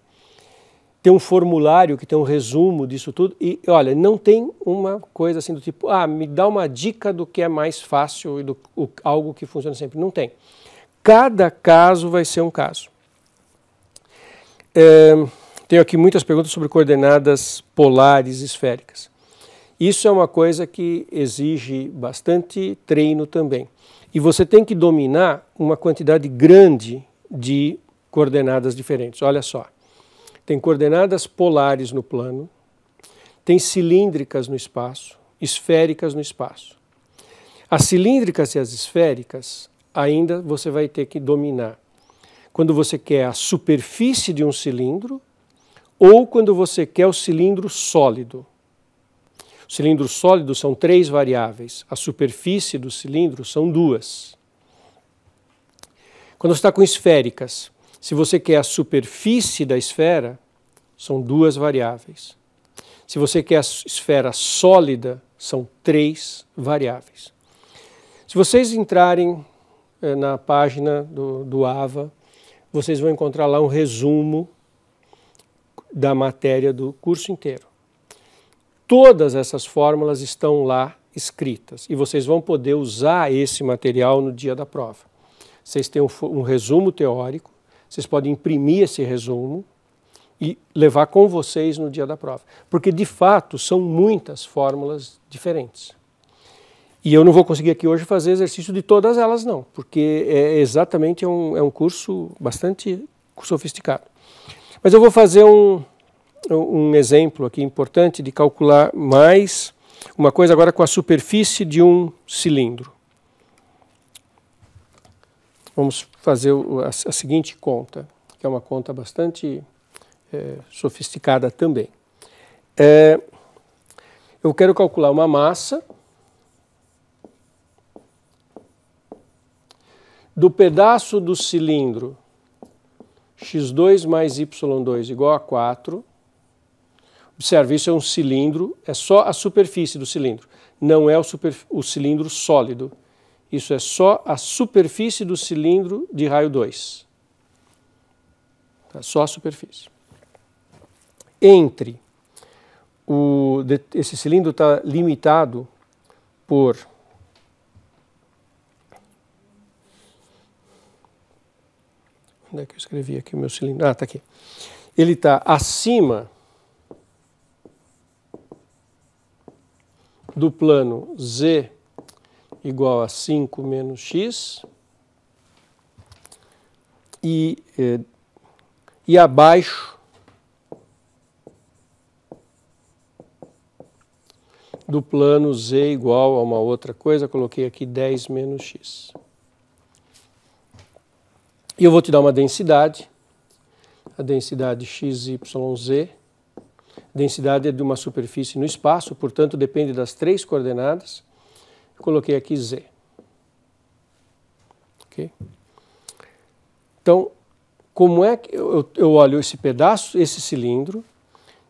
Tem um formulário que tem um resumo disso tudo. E, olha, não tem uma coisa assim do tipo, me dá uma dica do que é mais fácil e algo que funciona sempre. Não tem. Cada caso vai ser um caso. Tenho aqui muitas perguntas sobre coordenadas polares esféricas. Isso é uma coisa que exige bastante treino também. E você tem que dominar uma quantidade grande de coordenadas diferentes. Olha só, tem coordenadas polares no plano, tem cilíndricas no espaço, esféricas no espaço. As cilíndricas e as esféricas ainda você vai ter que dominar quando você quer a superfície de um cilindro ou quando você quer o cilindro sólido. O cilindro sólido são 3 variáveis, a superfície do cilindro são 2. Quando você está com esféricas, se você quer a superfície da esfera, são 2 variáveis. Se você quer a esfera sólida, são 3 variáveis. Se vocês entrarem na página do AVA, vocês vão encontrar lá um resumo da matéria do curso inteiro. Todas essas fórmulas estão lá escritas e vocês vão poder usar esse material no dia da prova. Vocês têm um resumo teórico, vocês podem imprimir esse resumo e levar com vocês no dia da prova. Porque, de fato, são muitas fórmulas diferentes. E eu não vou conseguir aqui hoje fazer exercício de todas elas, não, porque exatamente é um curso bastante sofisticado. Mas eu vou fazer um exemplo aqui importante de calcular mais uma coisa agora com a superfície de um cilindro. Vamos fazer a seguinte conta, que é uma conta bastante sofisticada também. Eu quero calcular uma massa do pedaço do cilindro x2 mais y2 igual a 4. Observe, isso é um cilindro, é só a superfície do cilindro, não é o cilindro sólido. Isso é só a superfície do cilindro de raio 2. Tá? Só a superfície. Esse cilindro está limitado por... Onde é que eu escrevi aqui o meu cilindro? Ah, está aqui. Ele está acima do plano Z igual a 5 menos x e abaixo do plano Z igual a uma outra coisa, coloquei aqui 10 menos x. E eu vou te dar uma densidade, a densidade XYZ. Densidade é de uma superfície no espaço, portanto depende das 3 coordenadas. Eu coloquei aqui Z. Okay? Então, como é que eu olho esse pedaço, esse cilindro,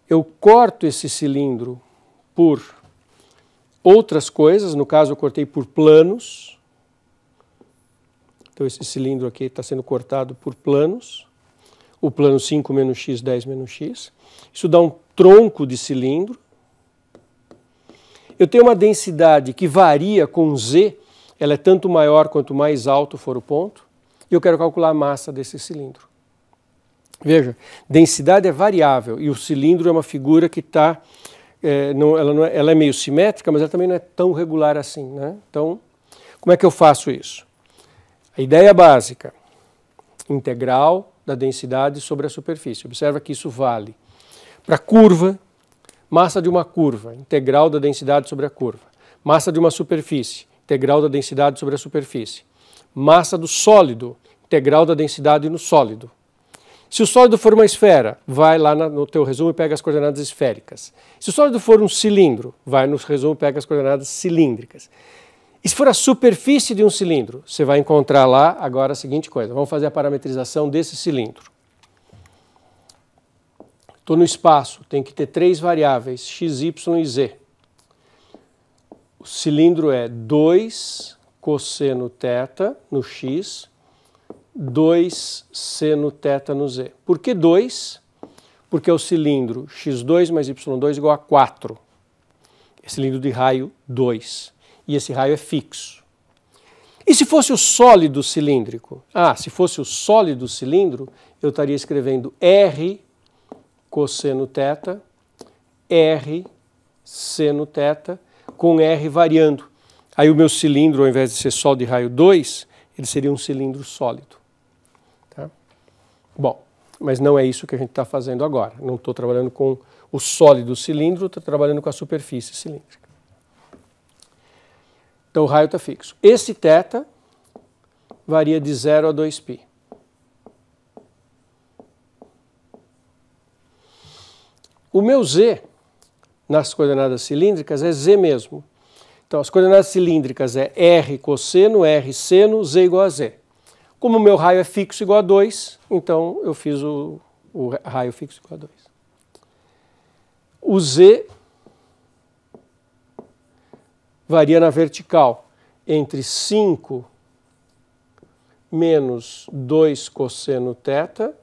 eu corto esse cilindro por outras coisas, no caso eu cortei por planos. Então esse cilindro aqui está sendo cortado por planos. O plano 5 menos x, 10 menos x. Isso dá um tronco de cilindro. Eu tenho uma densidade que varia com Z, ela é tanto maior quanto mais alto for o ponto, e eu quero calcular a massa desse cilindro. Veja, densidade é variável e o cilindro é uma figura que está, ela é meio simétrica, mas ela também não é tão regular assim, né? Então, como é que eu faço isso? A ideia básica, integral da densidade sobre a superfície. Observa que isso vale para curva, massa de uma curva, integral da densidade sobre a curva. Massa de uma superfície, integral da densidade sobre a superfície. Massa do sólido, integral da densidade no sólido. Se o sólido for uma esfera, vai lá no teu resumo e pega as coordenadas esféricas. Se o sólido for um cilindro, vai no resumo e pega as coordenadas cilíndricas. E se for a superfície de um cilindro, você vai encontrar lá agora a seguinte coisa. Vamos fazer a parametrização desse cilindro. Estou no espaço, tem que ter 3 variáveis, x, y e z. O cilindro é 2 cosseno θ no x, 2 seno θ no z. Por que 2? Porque é o cilindro x2 mais y2 igual a 4. É cilindro de raio 2. E esse raio é fixo. E se fosse o sólido cilíndrico? Se fosse o sólido cilindro, eu estaria escrevendo R cosseno θ, R seno θ, com R variando. Aí o meu cilindro, ao invés de ser Sol de raio 2, ele seria um cilindro sólido. Tá? Bom, mas não é isso que a gente está fazendo agora. Não estou trabalhando com o sólido cilindro, estou trabalhando com a superfície cilíndrica. Então o raio está fixo. Esse θ varia de 0 a 2π. O meu Z, nas coordenadas cilíndricas, é Z mesmo. Então, as coordenadas cilíndricas é R cosseno, R seno, Z igual a Z. Como o meu raio é fixo igual a 2, então eu fiz o raio fixo igual a 2. O Z varia na vertical entre 5 menos 2 cosseno θ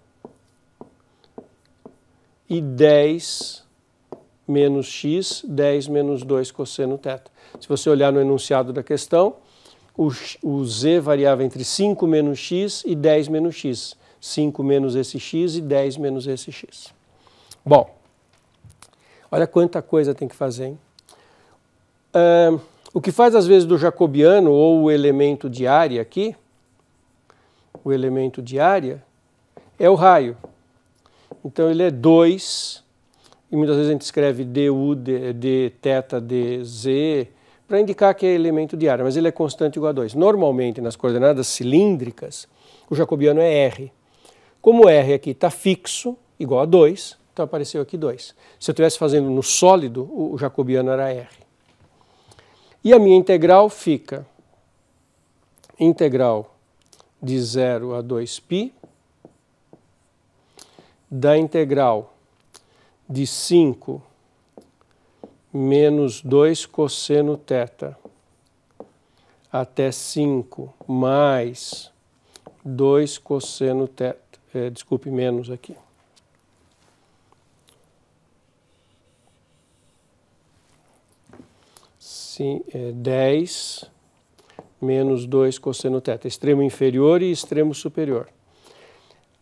e 10 menos x, 10 menos 2 cosseno θ. Se você olhar no enunciado da questão, o Z variava entre 5 menos x e 10 menos x. 5 menos esse x e 10 menos esse x. Bom, olha quanta coisa tem que fazer, hein? O que faz às vezes do jacobiano ou o elemento de área aqui, o elemento de área, é o raio. Então ele é 2, e muitas vezes a gente escreve du, dθ, dz, para indicar que é elemento de área, mas ele é constante igual a 2. Normalmente, nas coordenadas cilíndricas, o jacobiano é R. Como R aqui está fixo, igual a 2, então apareceu aqui 2. Se eu estivesse fazendo no sólido, o jacobiano era R. E a minha integral fica integral de 0 a 2π da integral de 5 menos 2 cosseno θ até 5 mais 2 cosseno θ, desculpe, menos aqui. Sim, 10 menos 2 cosseno θ, extremo inferior e extremo superior.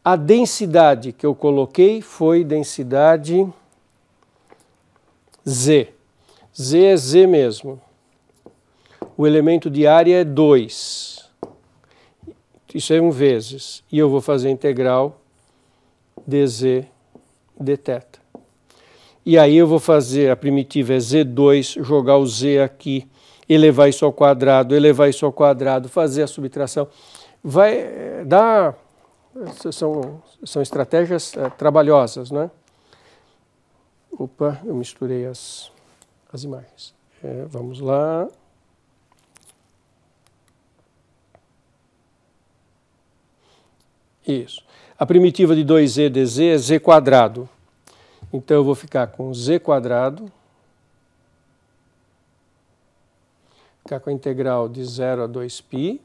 A densidade que eu coloquei foi densidade Z. Z é Z mesmo. O elemento de área é 2. Isso é 1 vezes. E eu vou fazer a integral dz dθ. E aí eu vou fazer, a primitiva é Z2, jogar o Z aqui, elevar isso ao quadrado, fazer a subtração. Vai dar... São estratégias trabalhosas, né? Opa, eu misturei as imagens. Vamos lá. Isso. A primitiva de 2z dz é z quadrado. Então eu vou ficar com z quadrado. Ficar com a integral de 0 a 2π.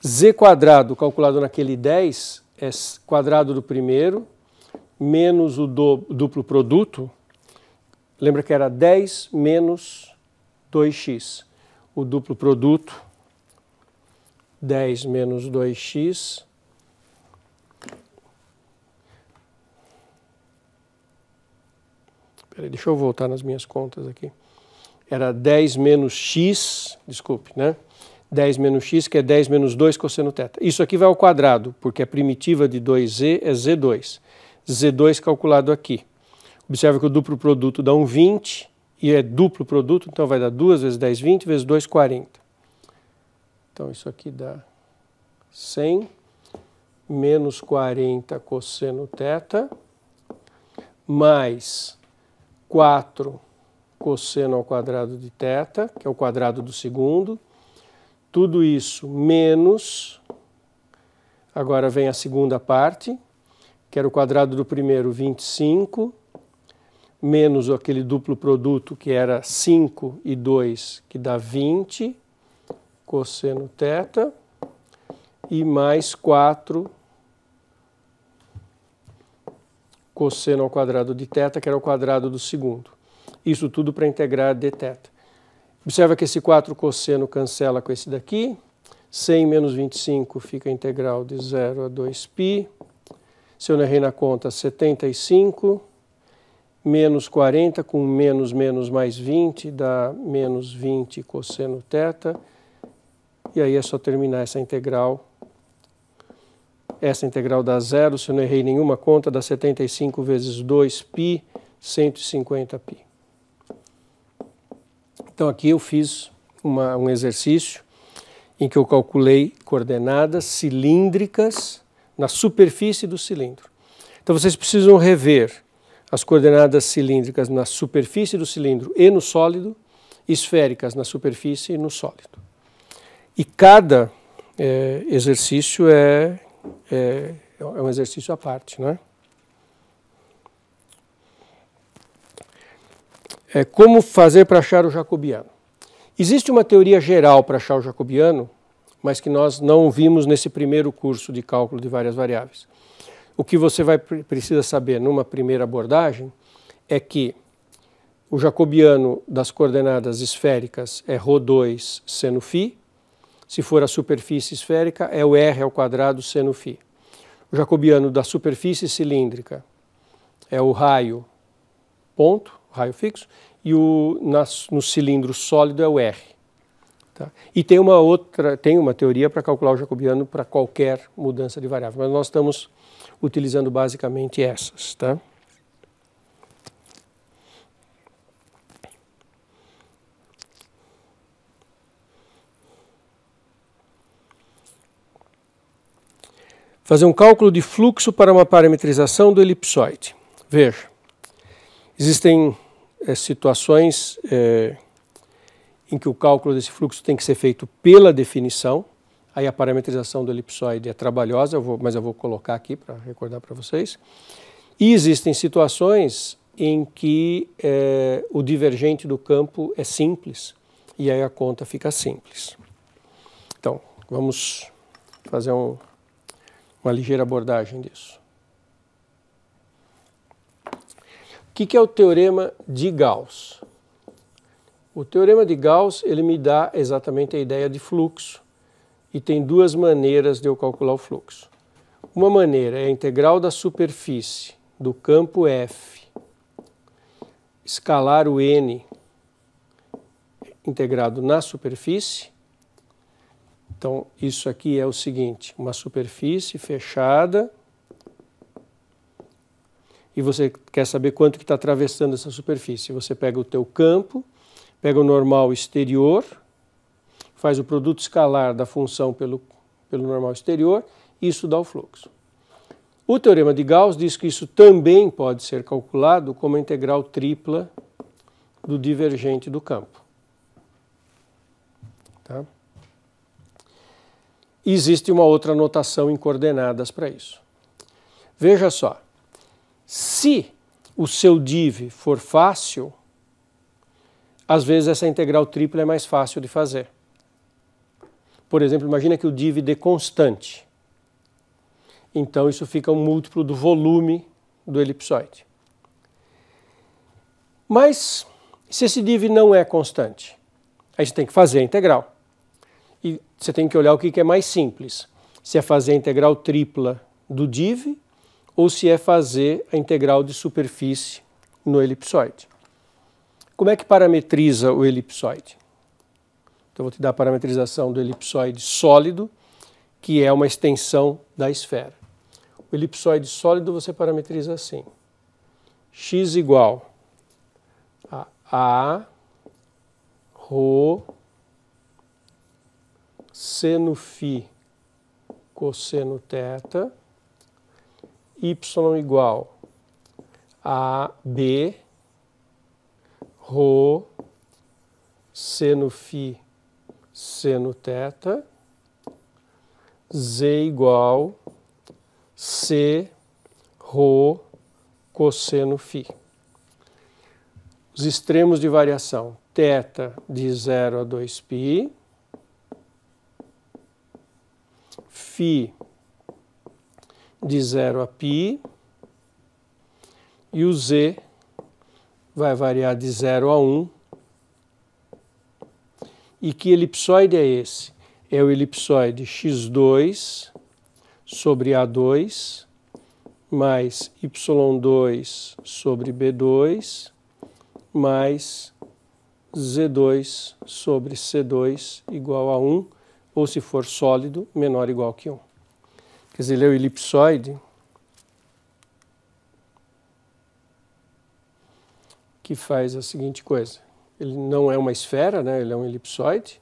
Z quadrado calculado naquele 10 é quadrado do primeiro menos o duplo produto. Lembra que era 10 menos 2x. O duplo produto, 10 menos 2x. Peraí, deixa eu voltar nas minhas contas aqui. Era 10 menos x, desculpe, né? 10 menos x, que é 10 menos 2 cosseno θ. Isso aqui vai ao quadrado, porque a primitiva de 2z é z2. Z2 calculado aqui. Observa que o duplo produto dá um 20, e é duplo produto, então vai dar 2 vezes 10, 20, vezes 2, 40. Então isso aqui dá 100 menos 40 cosseno θ, mais 4 cosseno ao quadrado de θ, que é o quadrado do segundo. Tudo isso menos, agora vem a segunda parte, que era o quadrado do primeiro, 25, menos aquele duplo produto que era 5 e 2, que dá 20, cosseno θ, e mais 4 cosseno ao quadrado de θ, que era o quadrado do segundo. Isso tudo para integrar dθ. Observa que esse 4 cosseno cancela com esse daqui. 100 menos 25 fica a integral de 0 a 2π. se eu não errei na conta, 75 menos 40 com menos mais 20 dá menos 20 cosseno θ. E aí é só terminar essa integral. Essa integral dá zero, se eu não errei nenhuma conta, dá 75 vezes 2π, 150π. Então aqui eu fiz um exercício em que eu calculei coordenadas cilíndricas na superfície do cilindro. Então vocês precisam rever as coordenadas cilíndricas na superfície do cilindro e no sólido, esféricas na superfície e no sólido. E cada exercício é um exercício à parte, né? Como fazer para achar o jacobiano? Existe uma teoria geral para achar o jacobiano, mas que nós não vimos nesse primeiro curso de cálculo de várias variáveis. O que você precisa saber numa primeira abordagem é que o jacobiano das coordenadas esféricas é ρ2 seno φ. Se for a superfície esférica, é o r ao quadrado seno φ. O jacobiano da superfície cilíndrica é o raio ponto, raio fixo, e no cilindro sólido é o r. Tá? E tem uma teoria para calcular o jacobiano para qualquer mudança de variável, mas nós estamos utilizando basicamente essas. Tá? Fazer um cálculo de fluxo para uma parametrização do elipsoide. Veja, existem situações em que o cálculo desse fluxo tem que ser feito pela definição, aí a parametrização do elipsoide é trabalhosa, mas eu vou colocar aqui para recordar para vocês. E existem situações em que o divergente do campo é simples, e aí a conta fica simples. Então, vamos fazer uma ligeira abordagem disso. O que é o teorema de Gauss? O teorema de Gauss, ele me dá exatamente a ideia de fluxo, e tem duas maneiras de eu calcular o fluxo. Uma maneira é a integral da superfície do campo F, escalar o n integrado na superfície. Então, isso aqui é o seguinte, uma superfície fechada, e você quer saber quanto que está atravessando essa superfície. Você pega o teu campo, pega o normal exterior, faz o produto escalar da função pelo normal exterior, e isso dá o fluxo. O teorema de Gauss diz que isso também pode ser calculado como a integral tripla do divergente do campo. Tá? Existe uma outra notação em coordenadas para isso. Veja só, se o seu div for fácil, às vezes essa integral tripla é mais fácil de fazer. Por exemplo, imagina que o div dê constante. Então isso fica um múltiplo do volume do elipsoide. Mas se esse div não é constante, aí você tem que fazer a integral. E você tem que olhar o que é mais simples. Se é fazer a integral tripla do div ou se é fazer a integral de superfície no elipsoide. Como é que parametriza o elipsoide? Então, eu vou te dar a parametrização do elipsoide sólido, que é uma extensão da esfera. O elipsoide sólido você parametriza assim. X igual a ρ seno φ cosseno θ, y igual a b ρ seno φ seno θ, z igual c ρ cosseno φ. Os extremos de variação, θ de 0 a 2π, φ de 0 a π, e o z vai variar de 0 a 1. E que elipsoide é esse? É o elipsoide x2 sobre A2 mais y2 sobre b2 mais z2 sobre c2 igual a 1, ou se for sólido, menor ou igual que 1. Quer dizer, ele é o elipsoide que faz a seguinte coisa. Ele não é uma esfera, né? Ele é um elipsoide.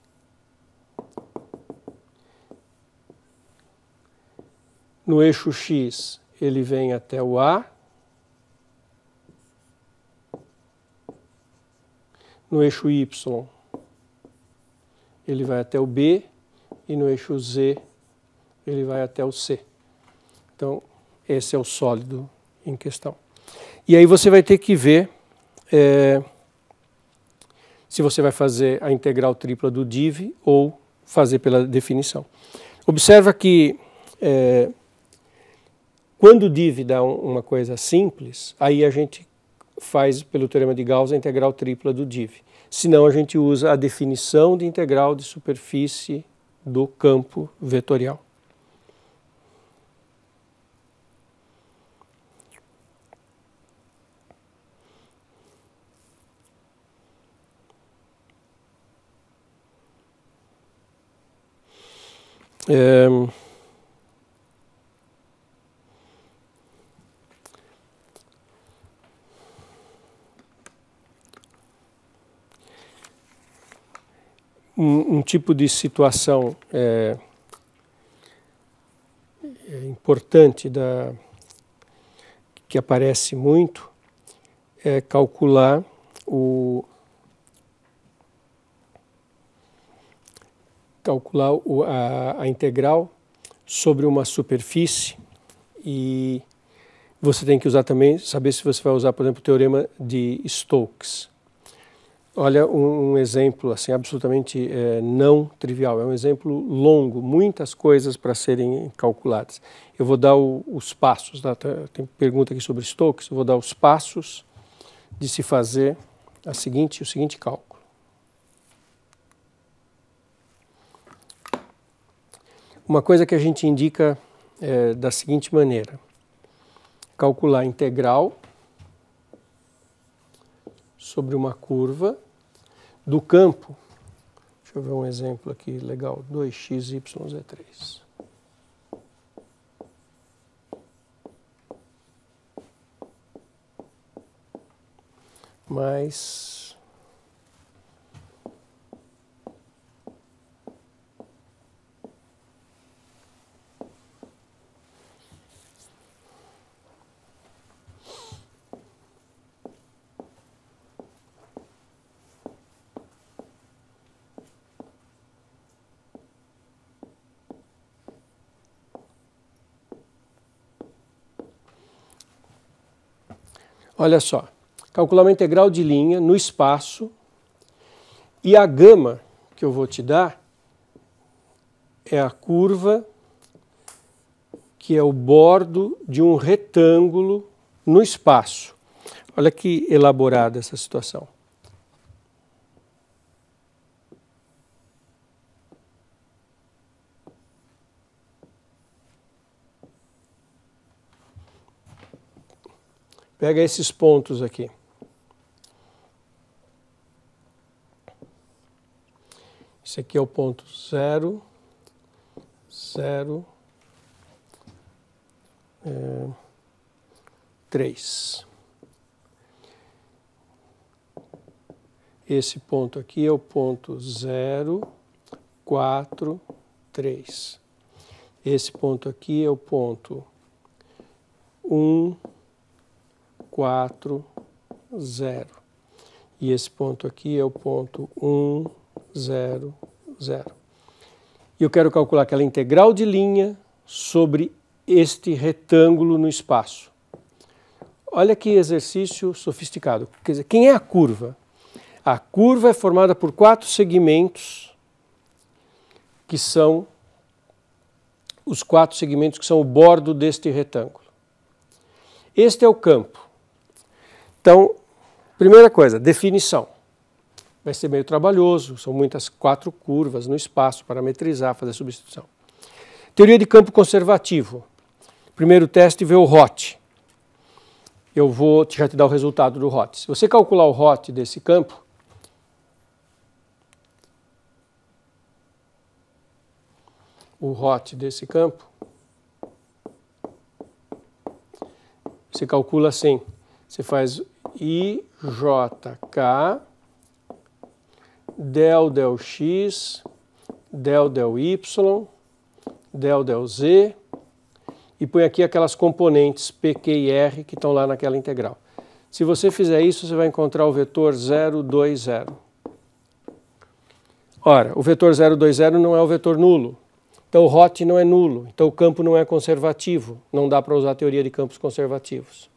No eixo x, ele vem até o A. No eixo y, ele vai até o B. E no eixo z, ele vai até o C. Então, esse é o sólido em questão. E aí você vai ter que ver se você vai fazer a integral tripla do div ou fazer pela definição. Observa que quando o div dá uma coisa simples, aí a gente faz pelo teorema de Gauss a integral tripla do div. Senão a gente usa a definição de integral de superfície do campo vetorial. Um tipo de situação importante que aparece muito é calcular a integral sobre uma superfície, e você tem que usar também, saber se você vai usar, por exemplo, o teorema de Stokes. Olha um exemplo assim, absolutamente não trivial, é um exemplo longo, muitas coisas para serem calculadas. Eu vou dar os passos, tá? Tem pergunta aqui sobre Stokes, eu vou dar os passos de se fazer o seguinte cálculo. Uma coisa que a gente indica da seguinte maneira: calcular a integral sobre uma curva do campo, deixa eu ver um exemplo aqui legal, 2x, y, z3. Mais olha só, calcular uma integral de linha no espaço, e a gama que eu vou te dar é a curva que é o bordo de um retângulo no espaço. Olha que elaborada essa situação. Pega esses pontos aqui. Esse aqui é o ponto 0, 0, 3. Esse ponto aqui é o ponto 0, 4, 3. Esse ponto aqui é o ponto 1, 4, 0. E esse ponto aqui é o ponto 1, 0, 0. E eu quero calcular aquela integral de linha sobre este retângulo no espaço. Olha que exercício sofisticado. Quer dizer, quem é a curva? A curva é formada por 4 segmentos, que são os 4 segmentos que são o bordo deste retângulo. Este é o campo. Então, primeira coisa, definição. Vai ser meio trabalhoso, são muitas 4 curvas no espaço, parametrizar, fazer substituição. Teoria de campo conservativo. Primeiro teste vê o Roth. eu vou já te dar o resultado do hot. Se você calcular o hot desse campo, você calcula assim, você faz IJK del del x, del del y, del del z, e põe aqui aquelas componentes P, Q e R que estão lá naquela integral. Se você fizer isso, você vai encontrar o vetor 0, 2, 0. Ora, o vetor 0, 2, 0 não é o vetor nulo. Então o hot não é nulo, então o campo não é conservativo. Não dá para usar a teoria de campos conservativos.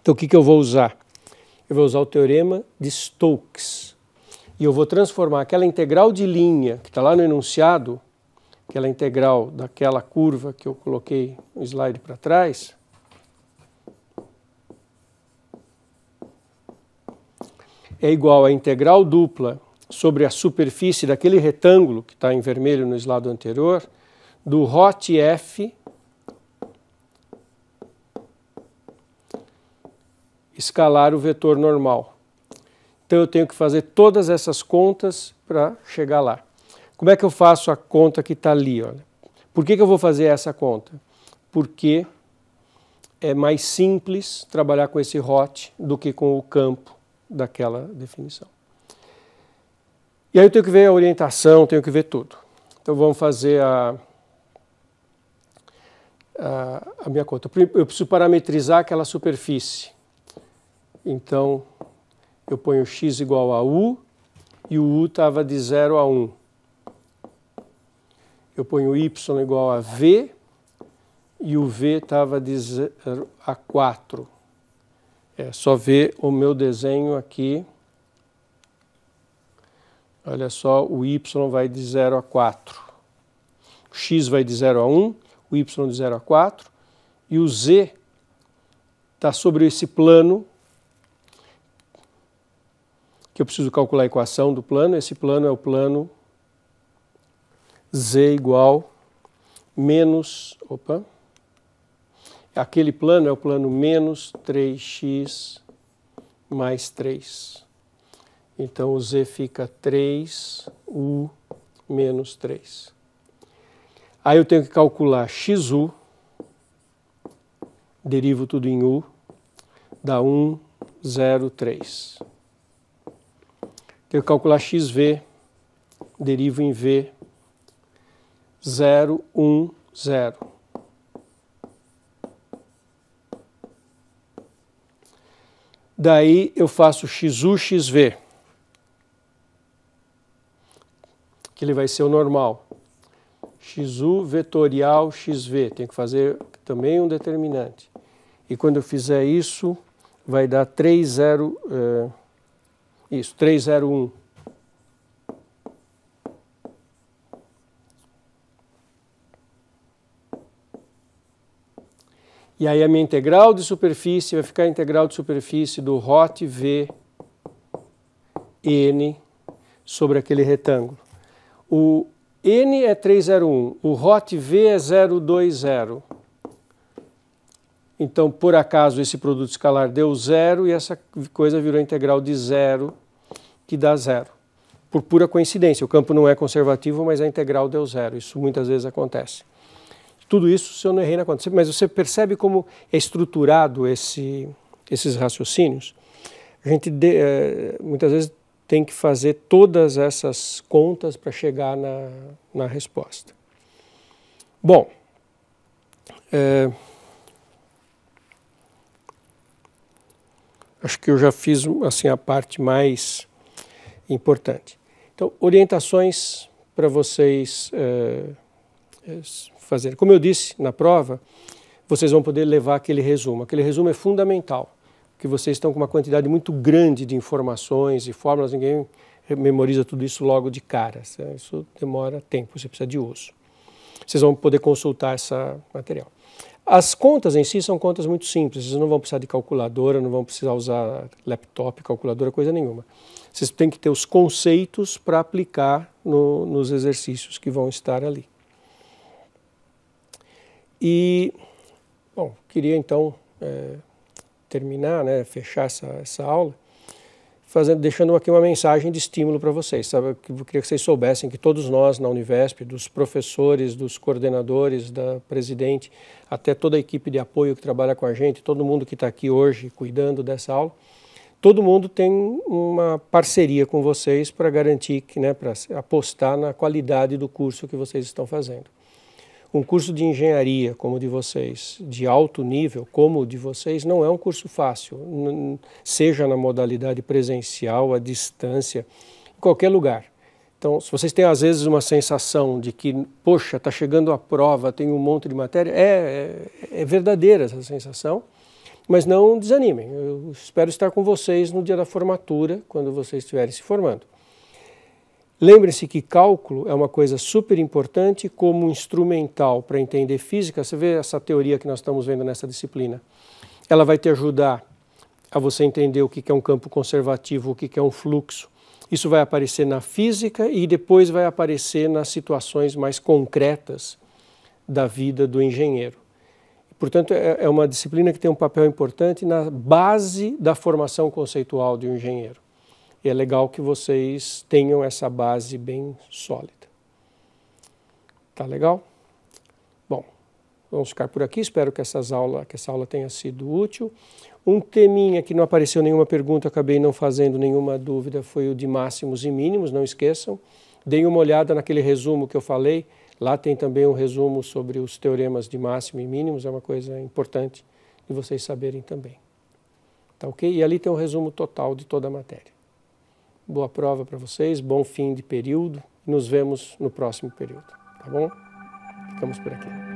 Então o que eu vou usar? Eu vou usar o teorema de Stokes. E eu vou transformar aquela integral de linha que está lá no enunciado, aquela integral daquela curva que eu coloquei no slide para trás, é igual à integral dupla sobre a superfície daquele retângulo que está em vermelho no slide anterior, do hot f escalar o vetor normal. Então eu tenho que fazer todas essas contas para chegar lá. Como é que eu faço a conta que está ali? Olha? Por que eu vou fazer essa conta? Porque é mais simples trabalhar com esse hot do que com o campo daquela definição. E aí eu tenho que ver a orientação, tenho que ver tudo. Então vamos fazer a minha conta. Eu preciso parametrizar aquela superfície. Então eu ponho x igual a u e o u estava de 0 a 1. Eu ponho y igual a v e o v estava de 0 a 4. É só ver o meu desenho aqui. Olha só, o y vai de 0 a 4. O x vai de 0 a 1, o y de 0 a 4. E o z está sobre esse plano, que eu preciso calcular a equação do plano. Esse plano é o plano z igual menos... Aquele plano é o plano menos 3x mais 3. Então o z fica 3u menos 3. Aí eu tenho que calcular xu, derivo tudo em u, dá 1, 0, 3. Tenho que calcular xv, derivo em v, 0, 1, 0. Daí eu faço xu, xv, que ele vai ser o normal. Xu vetorial xv, tem que fazer também um determinante. E quando eu fizer isso, vai dar 301. E aí a minha integral de superfície vai ficar a integral de superfície do hot v n sobre aquele retângulo. O n é 301, o hot v é 020. Então, por acaso, esse produto escalar deu 0 e essa coisa virou integral de 0, que dá 0. Por pura coincidência, o campo não é conservativo, mas a integral deu 0. Isso muitas vezes acontece. Tudo isso se eu não errei na conta. Mas você percebe como é estruturado esses raciocínios? A gente muitas vezes tem que fazer todas essas contas para chegar na resposta. Bom, acho que eu já fiz assim, a parte mais importante. Então, orientações para vocês fazerem. Como eu disse na prova, vocês vão poder levar aquele resumo. Aquele resumo é fundamental, porque vocês estão com uma quantidade muito grande de informações e fórmulas, ninguém memoriza tudo isso logo de cara. Isso demora tempo, você precisa de uso. Vocês vão poder consultar esse material. As contas em si são contas muito simples, vocês não vão precisar de calculadora, não vão precisar usar laptop, calculadora, coisa nenhuma. Vocês têm que ter os conceitos para aplicar nos exercícios que vão estar ali. E, bom, queria então terminar, né, fechar essa aula, deixando aqui uma mensagem de estímulo para vocês. Sabe? Eu queria que vocês soubessem que todos nós na Univesp, dos professores, dos coordenadores, da presidente, até toda a equipe de apoio que trabalha com a gente, todo mundo que está aqui hoje cuidando dessa aula, todo mundo tem uma parceria com vocês para garantir, né, para apostar na qualidade do curso que vocês estão fazendo. Um curso de engenharia como o de vocês, de alto nível como o de vocês, não é um curso fácil, seja na modalidade presencial, à distância, em qualquer lugar. Então, se vocês têm às vezes uma sensação de que, poxa, está chegando a prova, tem um monte de matéria, é verdadeira essa sensação, mas não desanimem. Eu espero estar com vocês no dia da formatura, quando vocês estiverem se formando. Lembre-se que cálculo é uma coisa super importante como instrumental para entender física. Você vê essa teoria que nós estamos vendo nessa disciplina. Ela vai te ajudar a você entender o que é um campo conservativo, o que é um fluxo. Isso vai aparecer na física e depois vai aparecer nas situações mais concretas da vida do engenheiro. Portanto, é uma disciplina que tem um papel importante na base da formação conceitual de um engenheiro. E é legal que vocês tenham essa base bem sólida. Tá legal? Bom, vamos ficar por aqui. Espero que essa aula tenha sido útil. Um teminha que não apareceu nenhuma pergunta, acabei não fazendo nenhuma dúvida, foi o de máximos e mínimos, não esqueçam. Deem uma olhada naquele resumo que eu falei. Lá tem também um resumo sobre os teoremas de máximo e mínimos, é uma coisa importante de vocês saberem também. Tá ok? E ali tem um resumo total de toda a matéria. Boa prova para vocês, bom fim de período. Nos vemos no próximo período, tá bom? Ficamos por aqui.